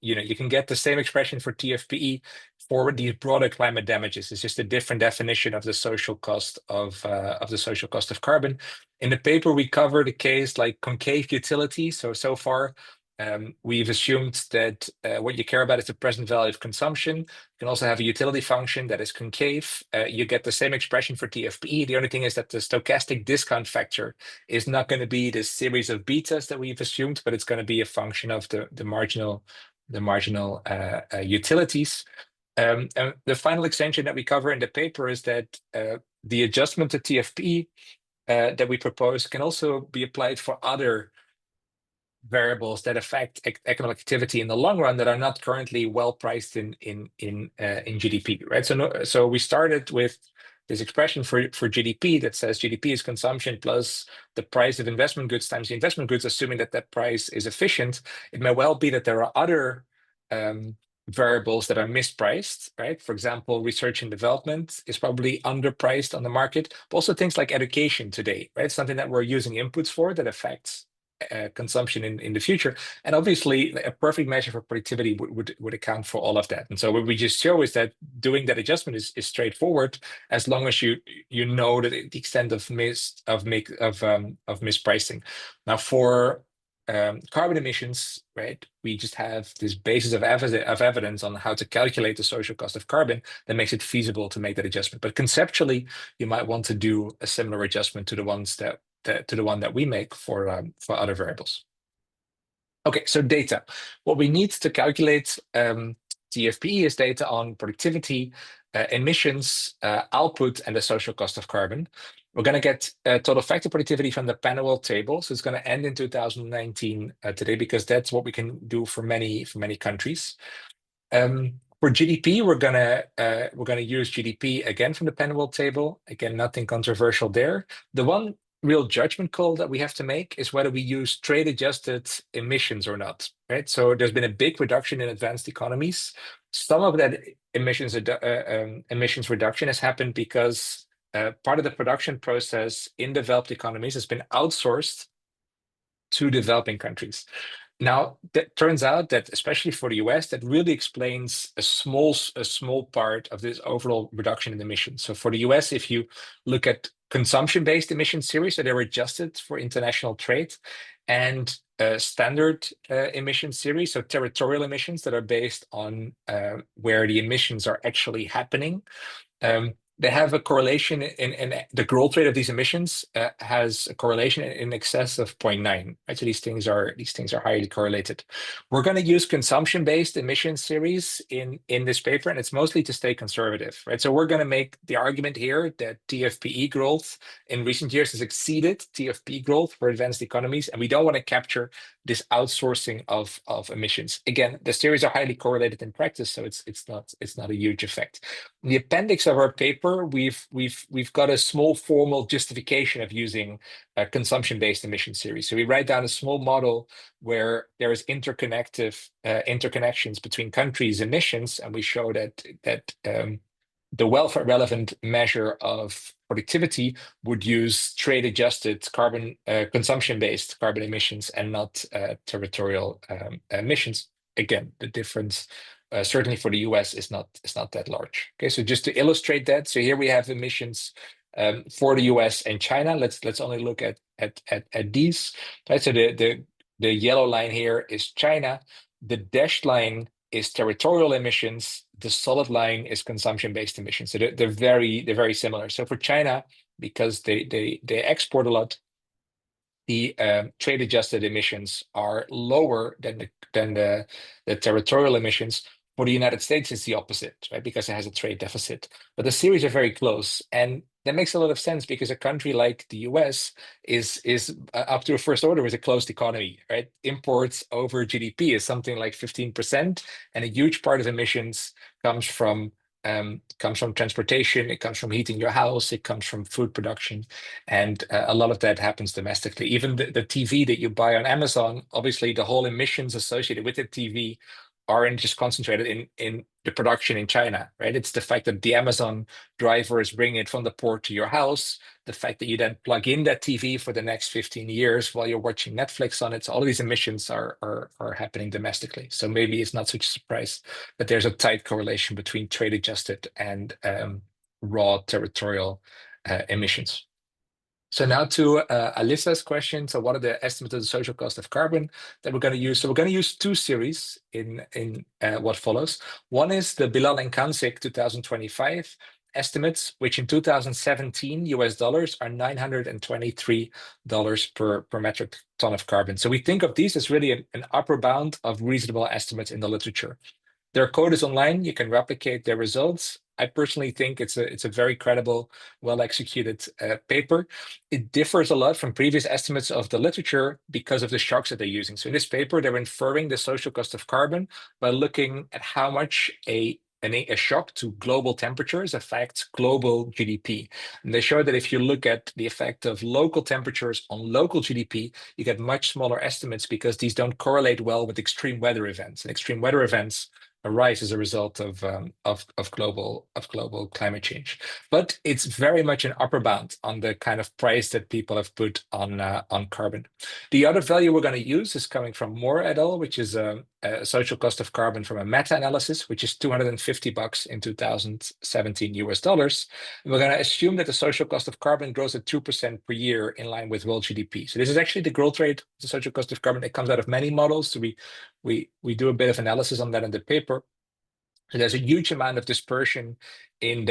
you can get the same expression for TFPE for these broader climate damages. It's just a different definition of the social cost of carbon. In the paper, we covered a case like concave utility. So far, we've assumed that what you care about is the present value of consumption. You can also have a utility function that is concave. You get the same expression for TFPE. The only thing is that the stochastic discount factor is not going to be this series of betas that we've assumed, but it's going to be a function of the marginal utilities. And the final extension that we cover in the paper is that the adjustment to TFP that we propose can also be applied for other variables that affect economic activity in the long run that are not currently well priced in GDP, right? So we started with this expression for GDP that says GDP is consumption plus the price of investment goods times the investment goods, assuming that that price is efficient. It may well be that there are other variables that are mispriced, right? For example, research and development is probably underpriced on the market, but also things like education today, right? Something that we're using inputs for that affects consumption in the future. And obviously, a perfect measure for productivity would account for all of that. And so what we just show is that doing that adjustment is straightforward as long as you know the extent of mispricing. Now for carbon emissions, right? We just have this basis of evidence on how to calculate the social cost of carbon that makes it feasible to make that adjustment. But conceptually, you might want to do a similar adjustment to the ones to the one that we make for other variables. Okay, so data. What we need to calculate TFPE is data on productivity, emissions, output, and the social cost of carbon. We're going to get total factor productivity from the Panel table. So it's going to end in 2019 today because that's what we can do for many countries. For GDP, we're gonna use GDP again from the Penwell table. Again, nothing controversial there. The one real judgment call that we have to make is whether we use trade-adjusted emissions or not. Right. So there's been a big reduction in advanced economies. Some of that emissions reduction has happened because part of the production process in developed economies has been outsourced to developing countries. Now, that turns out that, especially for the US, that really explains a small part of this overall reduction in emissions. So for the US, if you look at consumption-based emission series, so they're adjusted for international trade, and standard emission series, so territorial emissions that are based on where the emissions are actually happening. They have a correlation in the growth rate of these emissions has a correlation in excess of 0.9. Right? So these things are highly correlated. We're going to use consumption-based emission series in this paper, and it's mostly to stay conservative. Right? So we're going to make the argument here that TFPE growth in recent years has exceeded TFP growth for advanced economies, and we don't want to capture this outsourcing of emissions. Again, the series are highly correlated in practice, so it's not a huge effect. In the appendix of our paper, we've got a small formal justification of using a consumption-based emission series. So we write down a small model where there is interconnections between countries' emissions, and we show that the welfare relevant measure of productivity would use trade-adjusted carbon consumption-based carbon emissions and not territorial emissions. Again, the difference certainly for the US is not that large. Okay, so just to illustrate that, so here we have emissions for the US and China. Let's only look at these. Right, so the yellow line here is China. The dashed line is territorial emissions. The solid line is consumption-based emissions. So they're very similar. So for China, because they export a lot, the trade-adjusted emissions are lower than the territorial emissions. For the United States, it's the opposite, right? Because it has a trade deficit. But the series are very close. And that makes a lot of sense because a country like the US is up to a first order is a closed economy, right? Imports over GDP is something like 15%, and a huge part of emissions comes from transportation, it comes from heating your house, it comes from food production, and a lot of that happens domestically. Even the TV that you buy on Amazon, obviously the whole emissions associated with the TV aren't just concentrated in the production in China, right? It's the fact that the Amazon driver is bringing it from the port to your house, the fact that you then plug in that TV for the next 15 years while you're watching Netflix on it. So all of these emissions are happening domestically. So maybe it's not such a surprise that there's a tight correlation between trade adjusted and raw territorial emissions. So now to Alyssa's question. So what are the estimates of the social cost of carbon that we're going to use? So we're going to use two series in what follows. One is the Bilal and Kansik 2025 estimates, which in 2017 US dollars are $923 per metric ton of carbon. So we think of these as really an upper bound of reasonable estimates in the literature. Their code is online. You can replicate their results. I personally think it's a very credible, well-executed paper. It differs a lot from previous estimates of the literature because of the shocks that they're using. So in this paper, they're inferring the social cost of carbon by looking at how much a shock to global temperatures affects global GDP. And they show that if you look at the effect of local temperatures on local GDP, you get much smaller estimates because these don't correlate well with extreme weather events. And extreme weather events arise as a result of global climate change. But it's very much an upper bound on the kind of price that people have put on carbon. The other value we're going to use is coming from Moore et al., which is a social cost of carbon from a meta-analysis, which is $250 in 2017 US dollars. And we're going to assume that the social cost of carbon grows at 2% per year in line with world GDP. So this is actually the growth rate, the social cost of carbon. It comes out of many models. So we do a bit of analysis on that in the paper. So there's a huge amount of dispersion in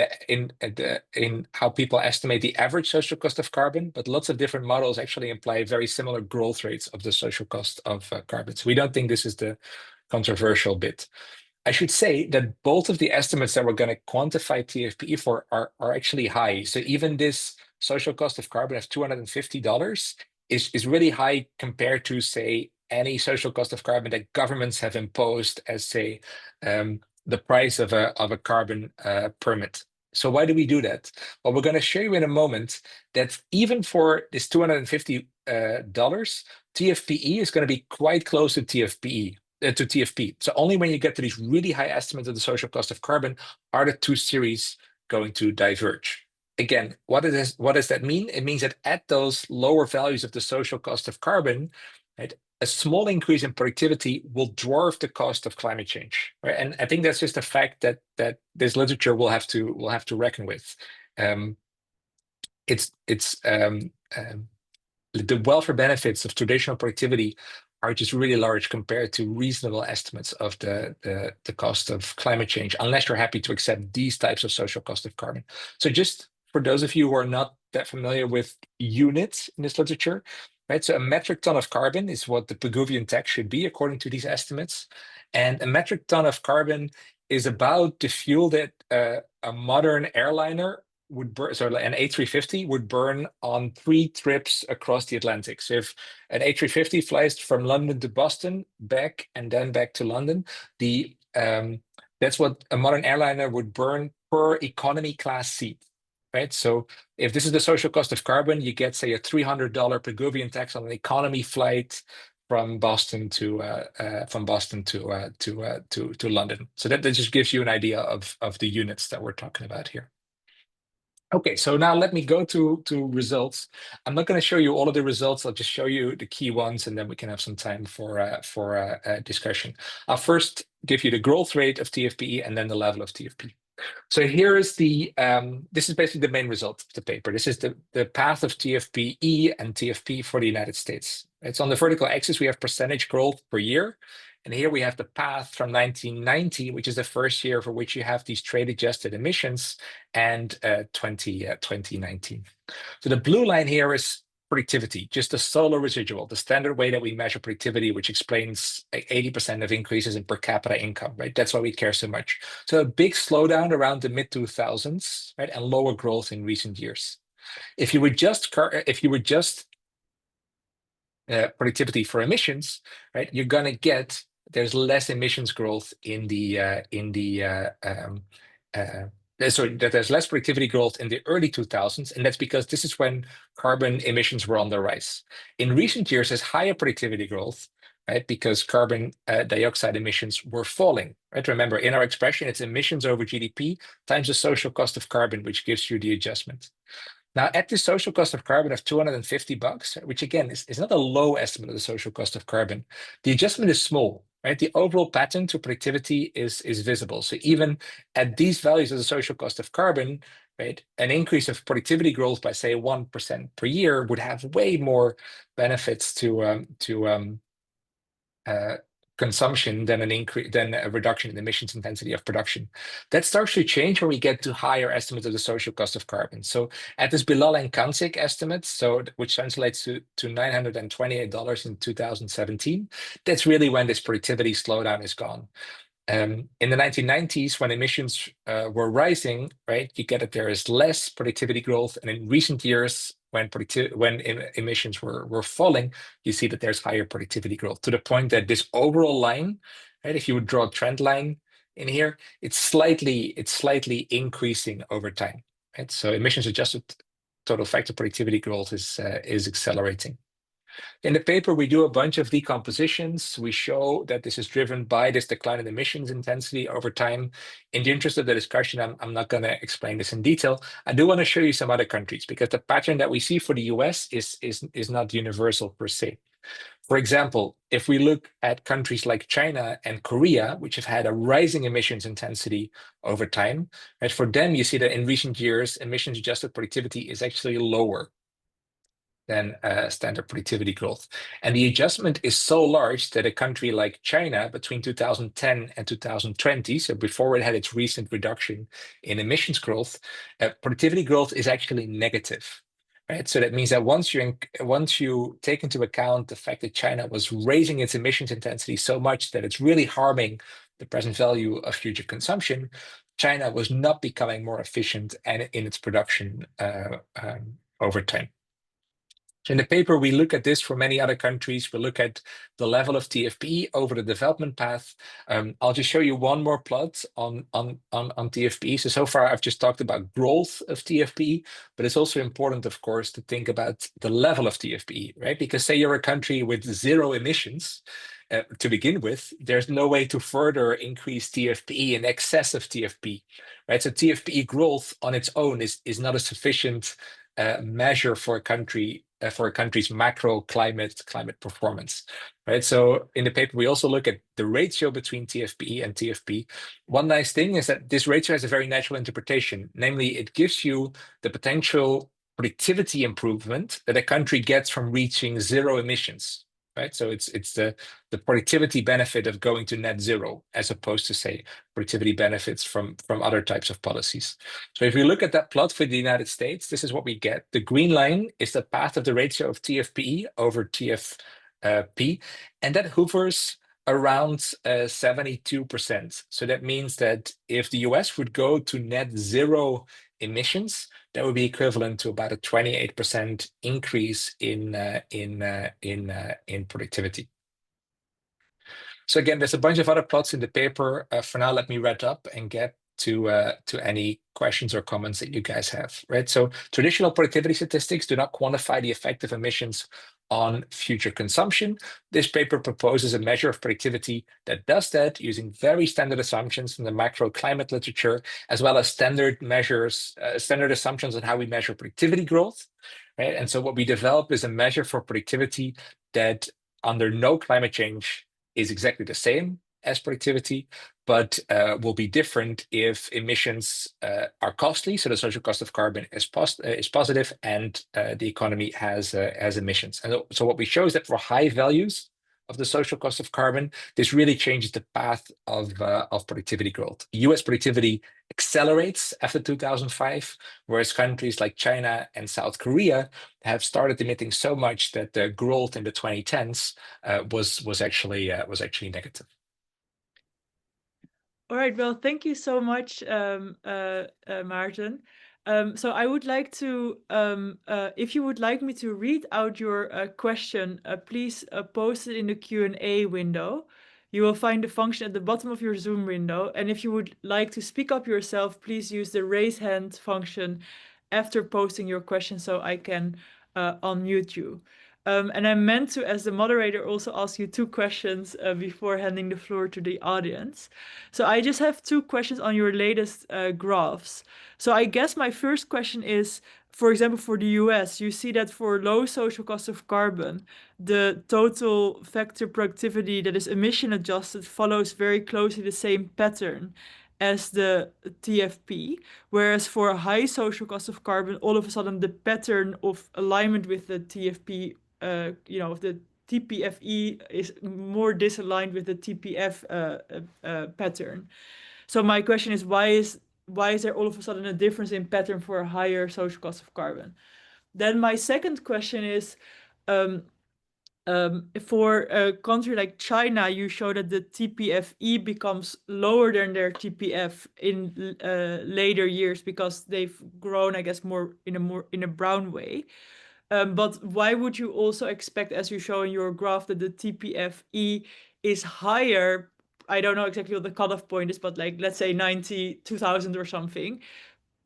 how people estimate the average social cost of carbon, but lots of different models actually imply very similar growth rates of the social cost of carbon. So we don't think this is the controversial bit. I should say that both of the estimates that we're going to quantify TFPE for are actually high. So even this social cost of carbon of $250 is really high compared to, say, any social cost of carbon that governments have imposed as, say, the price of a carbon permit. So why do we do that? Well, we're going to show you in a moment that even for this $250, TFPE is going to be quite close to TFPE. To TFP. So only when you get to these really high estimates of the social cost of carbon are the two series going to diverge. Again, what does that mean? It means that at those lower values of the social cost of carbon, right, a small increase in productivity will dwarf the cost of climate change. Right? And I think that's just a fact that this literature will have to reckon with. The welfare benefits of traditional productivity are just really large compared to reasonable estimates of the cost of climate change, unless you're happy to accept these types of social cost of carbon. So just for those of you who are not that familiar with units in this literature, right? So a metric ton of carbon is what the Pigouvian tax should be according to these estimates. And a metric ton of carbon is about the fuel that a modern airliner would burn, so an A350 would burn on 3 trips across the Atlantic. So if an A350 flies from London to Boston, back, and then back to London, that's what a modern airliner would burn per economy class seat, right? So if this is the social cost of carbon, you get, say, a $300 Pigouvian tax on an economy flight from Boston to London. So that just gives you an idea of the units that we're talking about here. Okay, so now let me go to results. I'm not going to show you all of the results. I'll just show you the key ones, and then we can have some time for discussion. I'll first give you the growth rate of TFPE and then the level of TFP. So here is this is basically the main result of the paper. This is the path of TFPE and TFP for the United States. It's on the vertical axis, we have percentage growth per year. And here we have the path from 1990, which is the first year for which you have these trade-adjusted emissions, and 2019. So the blue line here is productivity, just the solar residual, the standard way that we measure productivity, which explains like 80% of increases in per capita income, right? That's why we care so much. So a big slowdown around the mid 2000s, right, and lower growth in recent years. If you would just productivity for emissions, right, you're gonna get there's less emissions growth in the sorry, that there's less productivity growth in the early 2000s, and that's because this is when carbon emissions were on the rise. In recent years, there's higher productivity growth, right, because carbon dioxide emissions were falling, right? Remember, in our expression, it's emissions over GDP times the social cost of carbon, which gives you the adjustment. Now, at the social cost of carbon of $250, which again is not a low estimate of the social cost of carbon, the adjustment is small, right? The overall pattern to productivity is visible. So even at these values of the social cost of carbon, right, an increase of productivity growth by say 1% per year would have way more benefits to consumption than a reduction in emissions intensity of production. That starts to change when we get to higher estimates of the social cost of carbon. So at this Bilal and Kansik estimates, which translates to $928 in 2017, that's really when this productivity slowdown is gone. In the 1990s, when emissions were rising, right, you get that there is less productivity growth, and in recent years, when emissions were falling, you see that there's higher productivity growth to the point that this overall line, right, if you would draw a trend line in here, it's slightly increasing over time, right? So emissions adjusted total factor productivity growth is accelerating. In the paper, we do a bunch of decompositions. We show that this is driven by this decline in emissions intensity over time. In the interest of the discussion, I'm not going to explain this in detail. I do want to show you some other countries because the pattern that we see for the US is not universal per se. For example, if we look at countries like China and Korea, which have had a rising emissions intensity over time, right, for them, you see that in recent years, emissions adjusted productivity is actually lower than standard productivity growth. And the adjustment is so large that a country like China between 2010 and 2020, so before it had its recent reduction in emissions growth, productivity growth is actually negative. Right? So that means that once you take into account the fact that China was raising its emissions intensity so much that it's really harming the present value of future consumption, China was not becoming more efficient and in its production over time. So in the paper, we look at this for many other countries. We look at the level of TFP over the development path. I'll just show you one more plot on TFP. So far, I've just talked about growth of TFP, but it's also important, of course, to think about the level of TFP, right? Because say you're a country with zero emissions, to begin with, there's no way to further increase TFP in excess of TFP, right? So TFP growth on its own is not a sufficient measure for a country for a country's macro climate performance, right? So in the paper, we also look at the ratio between TFP and TFP. One nice thing is that this ratio has a very natural interpretation, namely it gives you the potential productivity improvement that a country gets from reaching zero emissions, right? So it's the productivity benefit of going to net zero, as opposed to say productivity benefits from other types of policies. So if we look at that plot for the United States, this is what we get. The green line is the path of the ratio of TFPE over TFP, and that hovers around 72%. So that means that if the US would go to net zero emissions, that would be equivalent to about a 28% increase in productivity. So again, there's a bunch of other plots in the paper. For now, let me wrap up and get to any questions or comments that you guys have, right? So traditional productivity statistics do not quantify the effect of emissions on future consumption. This paper proposes a measure of productivity that does that using very standard assumptions from the macro climate literature, as well as standard assumptions on how we measure productivity growth, right? And so what we develop is a measure for productivity that under no climate change is exactly the same as productivity, but will be different if emissions are costly. So the social cost of carbon is positive, and the economy has emissions. And so what we show is that for high values of the social cost of carbon, this really changes the path of productivity growth. US productivity accelerates after 2005, whereas countries like China and South Korea have started emitting so much that the growth in the 2010s was actually negative. All right, well, thank you so much, Maarten. So I would like to, if you would like me to read out your question, please post it in the Q&A window. You will find the function at the bottom of your Zoom window. And if you would like to speak up yourself, please use the raise hand function after posting your question so I can unmute you. And I meant to, as the moderator, also ask you two questions before handing the floor to the audience. So I just have two questions on your latest graphs. So I guess my first question is, for example, for the US, you see that for low social cost of carbon, the total factor productivity that is emission adjusted follows very closely the same pattern as the TFP, whereas for a high social cost of carbon, all of a sudden the pattern of alignment with the TFP, the TPFE is more disaligned with the TPF pattern. So my question is, why is there all of a sudden a difference in pattern for a higher social cost of carbon? Then my second question is, for a country like China, you show that the TPFE becomes lower than their TPF in later years because they've grown, I guess, more in a brown way. But why would you also expect, as you show in your graph, that the TPFE is higher? I don't know exactly what the cutoff point is, but like let's say 2000 or something,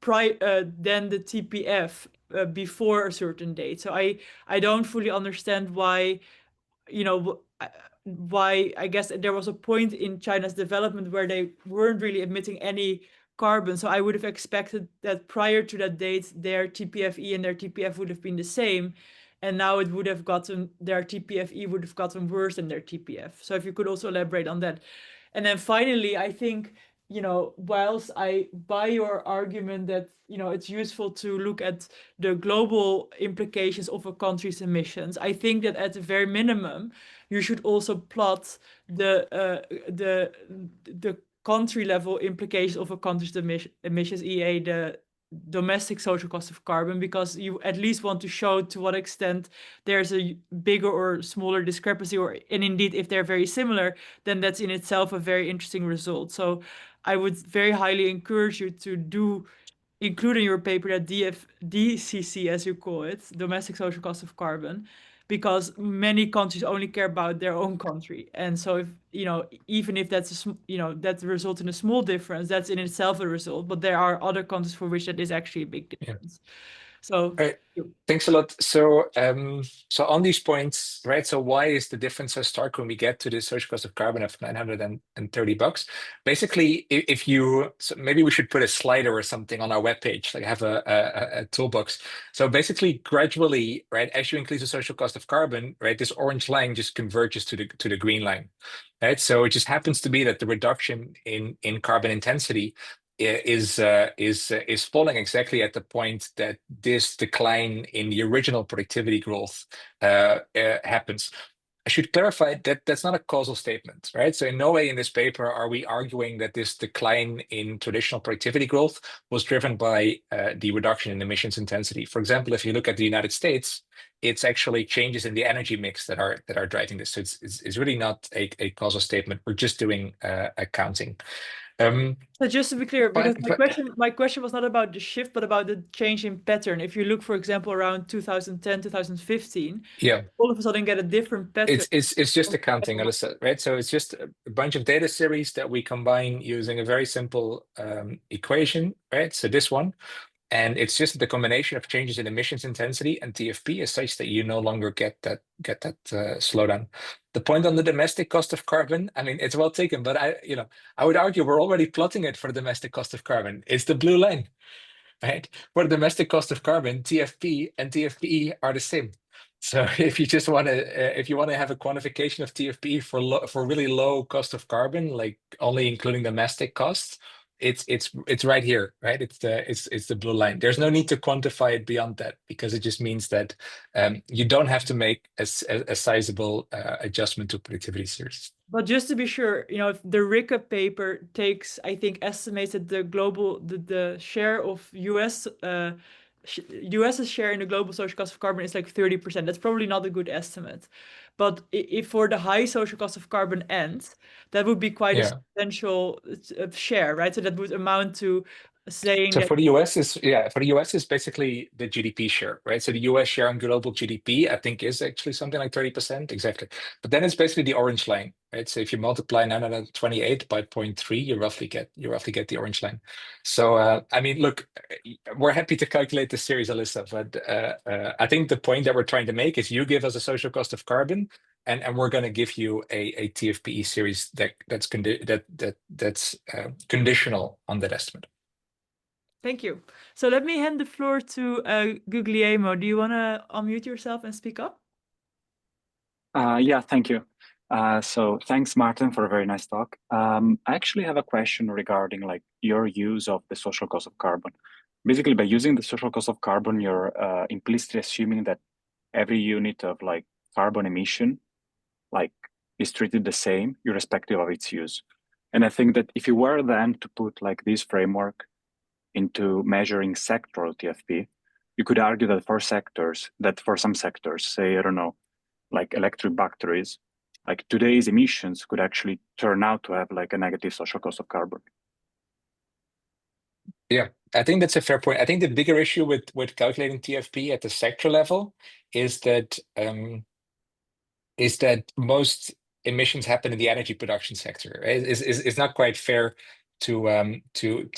than the TPF before a certain date. So I don't fully understand why, why I guess there was a point in China's development where they weren't really emitting any carbon. So I would have expected that prior to that date, their TPFE and their TPF would have been the same. And now it would have gotten, their TPFE would have gotten worse than their TPF. So if you could also elaborate on that. And then finally, I think, whilst I buy your argument that, it's useful to look at the global implications of a country's emissions, I think that at the very minimum, you should also plot the country level implications of a country's emissions, e.a. the domestic social cost of carbon, because you at least want to show to what extent there's a bigger or smaller discrepancy, and indeed if they're very similar, then that's in itself a very interesting result. So I would very highly encourage you to include in your paper that DCC, as you call it, domestic social cost of carbon, because many countries only care about their own country. And so if, even if that results in a small difference, that's in itself a result, but there are other countries for which that is actually a big Yeah. difference. So All right. Thanks a lot. So, so on these points, right? So why is the difference so stark when we get to the social cost of carbon of $930? Basically, if you, so maybe we should put a slider or something on our webpage, like have a toolbox. So basically, gradually, right, as you increase the social cost of carbon, right, this orange line just converges to the green line, right? So it just happens to be that the reduction in carbon intensity is falling exactly at the point that this decline in the original productivity growth happens. I should clarify that that's not a causal statement, right? So in no way in this paper are we arguing that this decline in traditional productivity growth was driven by the reduction in emissions intensity. For example, if you look at the United States, it's actually changes in the energy mix that are driving this. So it's really not a causal statement. We're just doing accounting. So just to be clear, because But my question was not about the shift, but about the change in pattern. If you look, for example, around 2010, 2015, yeah, all of a sudden get a different pattern. it's just accounting, Alyssa, right? So it's just a bunch of data series that we combine using a very simple equation, right? So this one, and it's just the combination of changes in emissions intensity and TFP is such that you no longer get that slowdown. The point on the domestic cost of carbon, I mean, it's well taken, but I would argue we're already plotting it for the domestic cost of carbon. It's the blue line, right? For the domestic cost of carbon, TFP and TFPE are the same. So if you just want to, if you want to have a quantification of TFP for really low cost of carbon, like only including domestic costs, it's right here, right? It's the blue line. There's no need to quantify it beyond that because it just means that you don't have to make a sizable adjustment to productivity series. But just to be sure, if the RICA paper takes, I think, estimates that the share of US's share in the global social cost of carbon is like 30%. That's probably not a good estimate. But if for the high social cost of carbon end, that would be quite a Yeah. substantial share, right? So that would amount to saying So that. for the US is basically the GDP share, right? So the US share on global GDP, I think, is actually something like 30%, exactly. But then it's basically the orange line, right? So if you multiply 928 by 0.3, you roughly get the orange line. So I mean, look, we're happy to calculate the series, Alyssa, but I think the point that we're trying to make is you give us a social cost of carbon, and we're going to give you a TFPE series that's conditional on that estimate. Thank you. So let me hand the floor to Guglielmo. Do you want to unmute yourself and speak up? Yeah, thank you. So thanks, Maarten, for a very nice talk. I actually have a question regarding like your use of the social cost of carbon. Basically, by using the social cost of carbon, you're implicitly assuming that every unit of like carbon emission like is treated the same irrespective of its use. And I think that if you were then to put like this framework into measuring sectoral TFP, you could argue that for some sectors, say, I don't know, like electric batteries, like today's emissions could actually turn out to have like a negative social cost of carbon. Yeah, I think that's a fair point. I think the bigger issue with calculating TFP at the sector level is that most emissions happen in the energy production sector. Right? It's not quite fair to do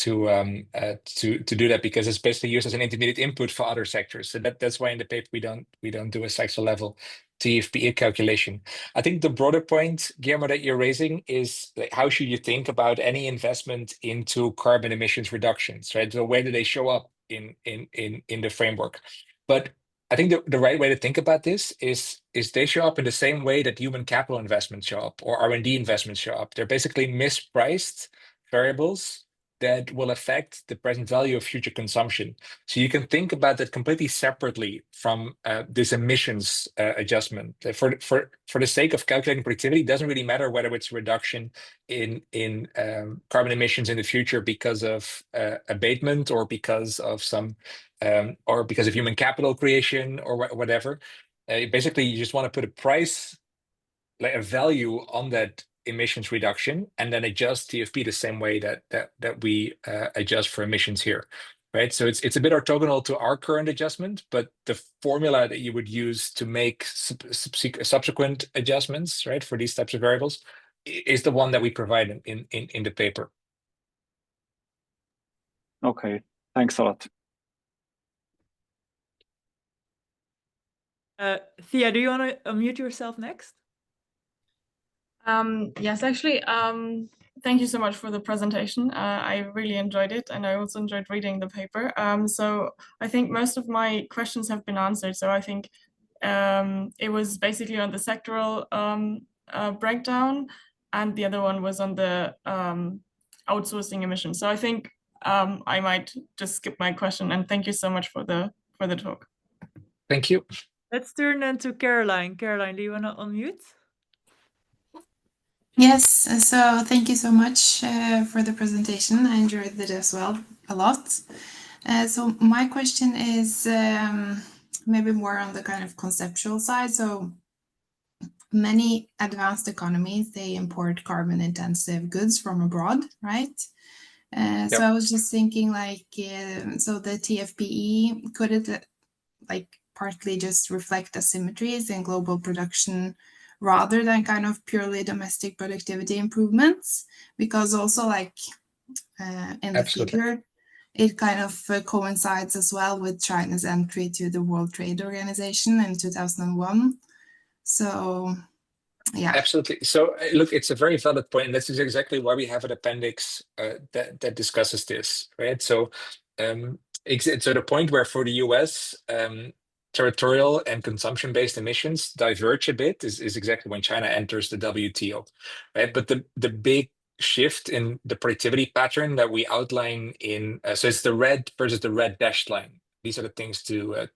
that because it's basically used as an intermediate input for other sectors. So that's why in the paper we don't do a sector level TFPE calculation. I think the broader point, Guillermo, that you're raising is like, how should you think about any investment into carbon emissions reductions, right? So where do they show up in the framework? But I think the right way to think about this is they show up in the same way that human capital investments show up or R&D investments show up. They're basically mispriced variables that will affect the present value of future consumption. So you can think about that completely separately from this emissions adjustment. For the sake of calculating productivity, it doesn't really matter whether it's a reduction in carbon emissions in the future because of abatement or because of human capital creation or whatever. Basically, you just want to put a price, like a value on that emissions reduction, and then adjust TFP the same way that we adjust for emissions here, right? So it's a bit orthogonal to our current adjustment, but the formula that you would use to make subsequent adjustments, right, for these types of variables, is the one that we provide in the paper. Okay, thanks a lot. Thea, do you want to unmute yourself next? Yes, actually, thank you so much for the presentation. I really enjoyed it, and I also enjoyed reading the paper. So I think most of my questions have been answered. So I think it was basically on the sectoral breakdown, and the other one was on the outsourcing emissions. So I think I might just skip my question, and thank you so much for the talk. Thank you. Let's turn then to Caroline. Caroline, do you want to unmute? Yes, so thank you so much for the presentation. I enjoyed it as well a lot. So my question is maybe more on the kind of conceptual side. So many advanced economies, they import carbon intensive goods from abroad, right? So I was just thinking like, so the TFPE, could it like partly just reflect asymmetries in global production rather than kind of purely domestic productivity improvements? Because also like in the Absolutely. figure, it kind of coincides as well with China's entry to the World Trade Organization in 2001. So yeah. Absolutely. So look, it's a very valid point, and this is exactly why we have an appendix that discusses this, right? So so the point where for the US, territorial and consumption-based emissions diverge a bit is exactly when China enters the WTO, right? But the big shift in the productivity pattern that we outline in, so it's the red versus the red dashed line. These are the things to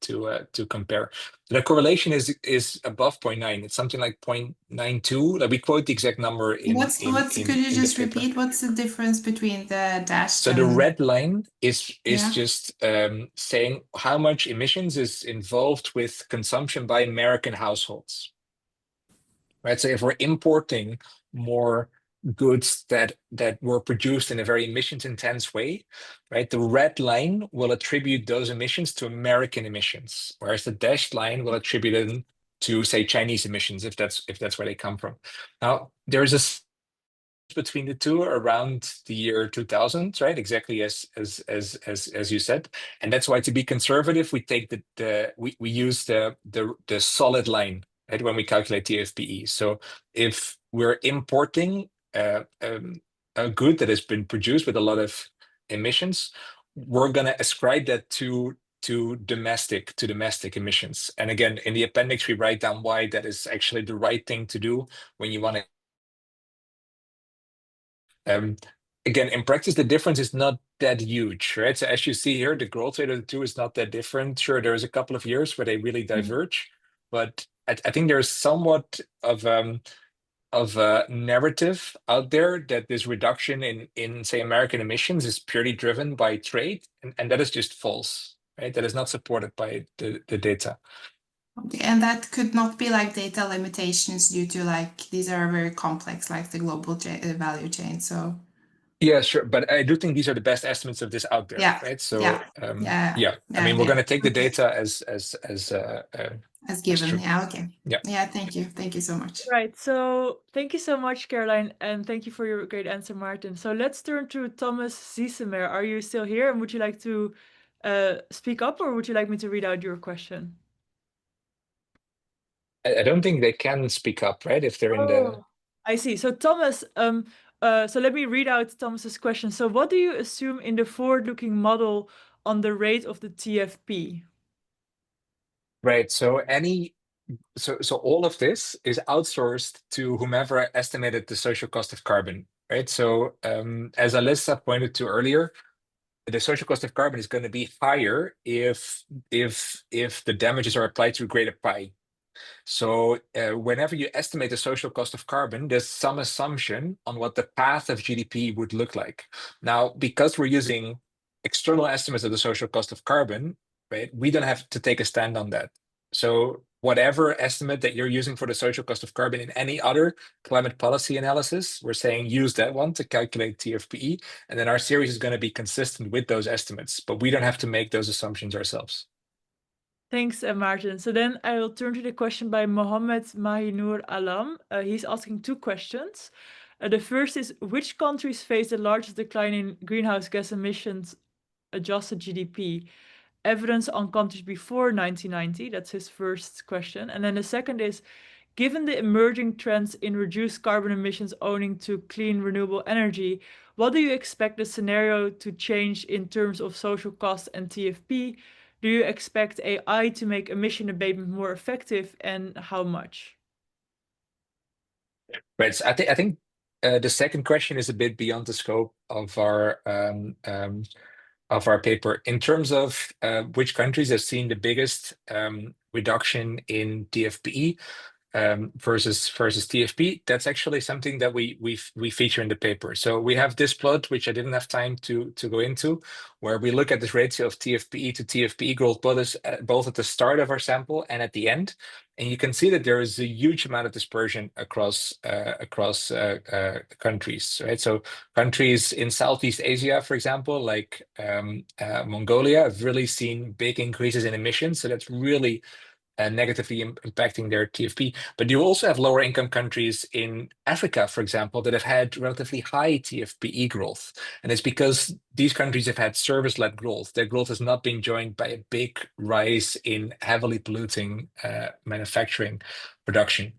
compare. The correlation is above 0.9. It's something like 0.92. Like we quote the exact number in Could you the just paper. repeat what's the difference between the dashed So the and red line is Yeah. just saying how much emissions is involved with consumption by American households, right? So if we're importing more goods that were produced in a very emissions intense way, right? The red line will attribute those emissions to American emissions, whereas the dashed line will attribute them to, say, Chinese emissions, if that's where they come from. Now, there's a between the two around the year 2000, right? Exactly as you said, and that's why, to be conservative, we take we use the solid line, right, when we calculate TFPE. So if we're importing a good that has been produced with a lot of emissions, we're going to ascribe that to domestic emissions. And again, in the appendix, we write down why that is actually the right thing to do when you want to. Again, in practice, the difference is not that huge, right? So as you see here, the growth rate of the two is not that different. Sure, there's a couple of years where they really diverge, but I think there's somewhat of a narrative out there that this reduction in say American emissions is purely driven by trade, and that is just false, right? That is not supported by the data. Okay, and that could not be like data limitations due to like these are very complex, like the global value chain. So yeah, sure, but I do think these are the best estimates of this out there, Yeah, right? So yeah, yeah, I mean, we're going to take the data as given. true. Yeah, okay. Yeah. Thank you so much. Right, so thank you so much, Caroline, and thank you for your great answer, Maarten. So let's turn to Thomas Ziesemer. Are you still here, and would you like to speak up, or would you like me to read out your question? I don't think they can speak up, right? If they're in the. I see. So Thomas, so let me read out Thomas's question. So what do you assume in the forward-looking model on the rate of the TFP? Right. So all of this is outsourced to whomever estimated the social cost of carbon, right? So as Alyssa pointed to earlier, the social cost of carbon is going to be higher if the damages are applied to greater pi. So whenever you estimate the social cost of carbon, there's some assumption on what the path of GDP would look like. Now, because we're using external estimates of the social cost of carbon, right, we don't have to take a stand on that. So whatever estimate that you're using for the social cost of carbon in any other climate policy analysis, we're saying use that one to calculate TFPE, and then our series is going to be consistent with those estimates, but we don't have to make those assumptions ourselves. Thanks, Maarten. So then I will turn to the question by Mohammed Mahinur Alam. He's asking two questions. The first is, which countries face the largest decline in greenhouse gas emissions adjusted GDP? Evidence on countries before 1990? That's his first question. And then the second is, given the emerging trends in reduced carbon emissions owing to clean renewable energy, what do you expect the scenario to change in terms of social costs and TFP? Do you expect AI to make emission abatement more effective, and how much? Right. So I think the second question is a bit beyond the scope of our paper. In terms of which countries have seen the biggest reduction in TFPE versus TFP, that's actually something that we feature in the paper. So we have this plot, which I didn't have time to go into, where we look at this ratio of TFPE to TFPE growth both at the start of our sample and at the end. And you can see that there is a huge amount of dispersion across countries, right? So countries in Southeast Asia, for example, like Mongolia, have really seen big increases in emissions. So that's really negatively impacting their TFP. But you also have lower income countries in Africa, for example, that have had relatively high TFPE growth. And it's because these countries have had service-led growth. Their growth has not been joined by a big rise in heavily polluting manufacturing production.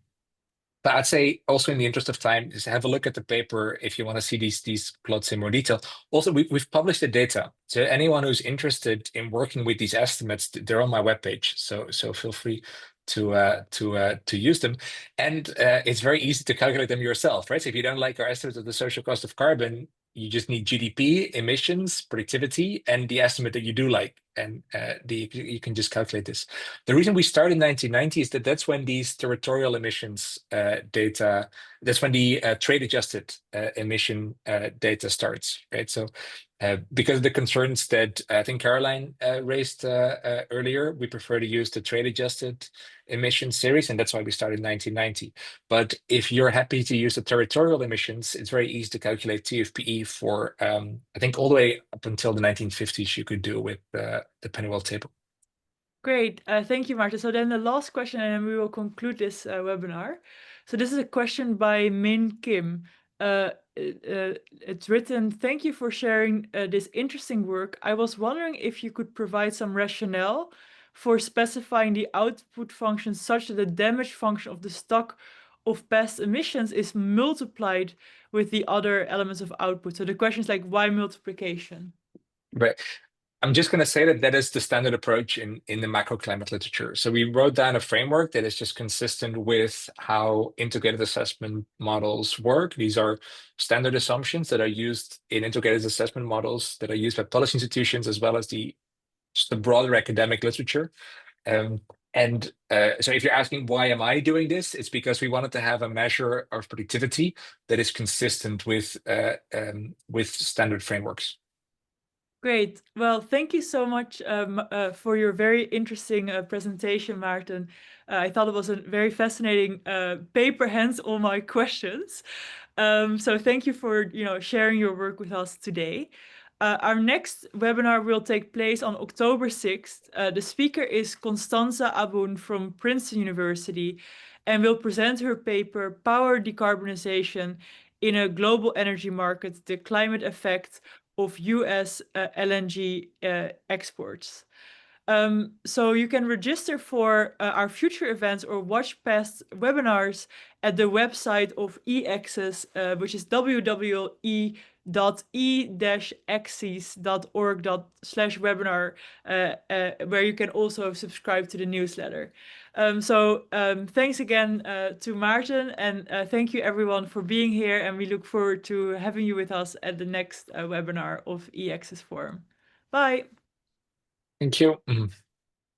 But I'd say also, in the interest of time, is have a look at the paper if you want to see these plots in more detail. Also, we've published the data. So anyone who's interested in working with these estimates, they're on my webpage. So feel free to use them, and it's very easy to calculate them yourself, right? So if you don't like our estimates of the social cost of carbon, you just need GDP, emissions, productivity, and the estimate that you do like, and you can just calculate this. The reason we started in 1990 is that that's when these territorial emissions data, that's when the trade-adjusted emission data starts, right? So because of the concerns that I think Caroline raised earlier, we prefer to use the trade-adjusted emission series, and that's why we started in 1990. But if you're happy to use the territorial emissions, it's very easy to calculate TFPE for, I think all the way up until the 1950s, you could do with the Pennywell table. Great. Thank you, Maarten. So then the last question, and then we will conclude this webinar. So this is a question by Min Kim. It's written, thank you for sharing this interesting work. I was wondering if you could provide some rationale for specifying the output function such that the damage function of the stock of past emissions is multiplied with the other elements of output. So the question is like, why multiplication? Right. I'm just going to say that that is the standard approach in the macroclimate literature. So we wrote down a framework that is just consistent with how integrated assessment models work. These are standard assumptions that are used in integrated assessment models that are used by policy institutions as well as just the broader academic literature. So if you're asking why am I doing this, it's because we wanted to have a measure of productivity that is consistent with standard frameworks. Great. Well, thank you so much for your very interesting presentation, Maarten. I thought it was a very fascinating paper, hence all my questions. So thank you for sharing your work with us today. Our next webinar will take place on October 6th. The speaker is Constanza Abun from Princeton University and will present her paper, Power Decarbonization in a Global Energy Market, the Climate Effect of US LNG exports. So you can register for our future events or watch past webinars at the website of eAccess, which is www.e-axis.org/webinar, where you can also subscribe to the newsletter. Thanks again to Maarten, and thank you everyone for being here, and we look forward to having you with us at the next webinar of eAccess Forum. Bye. Thank you.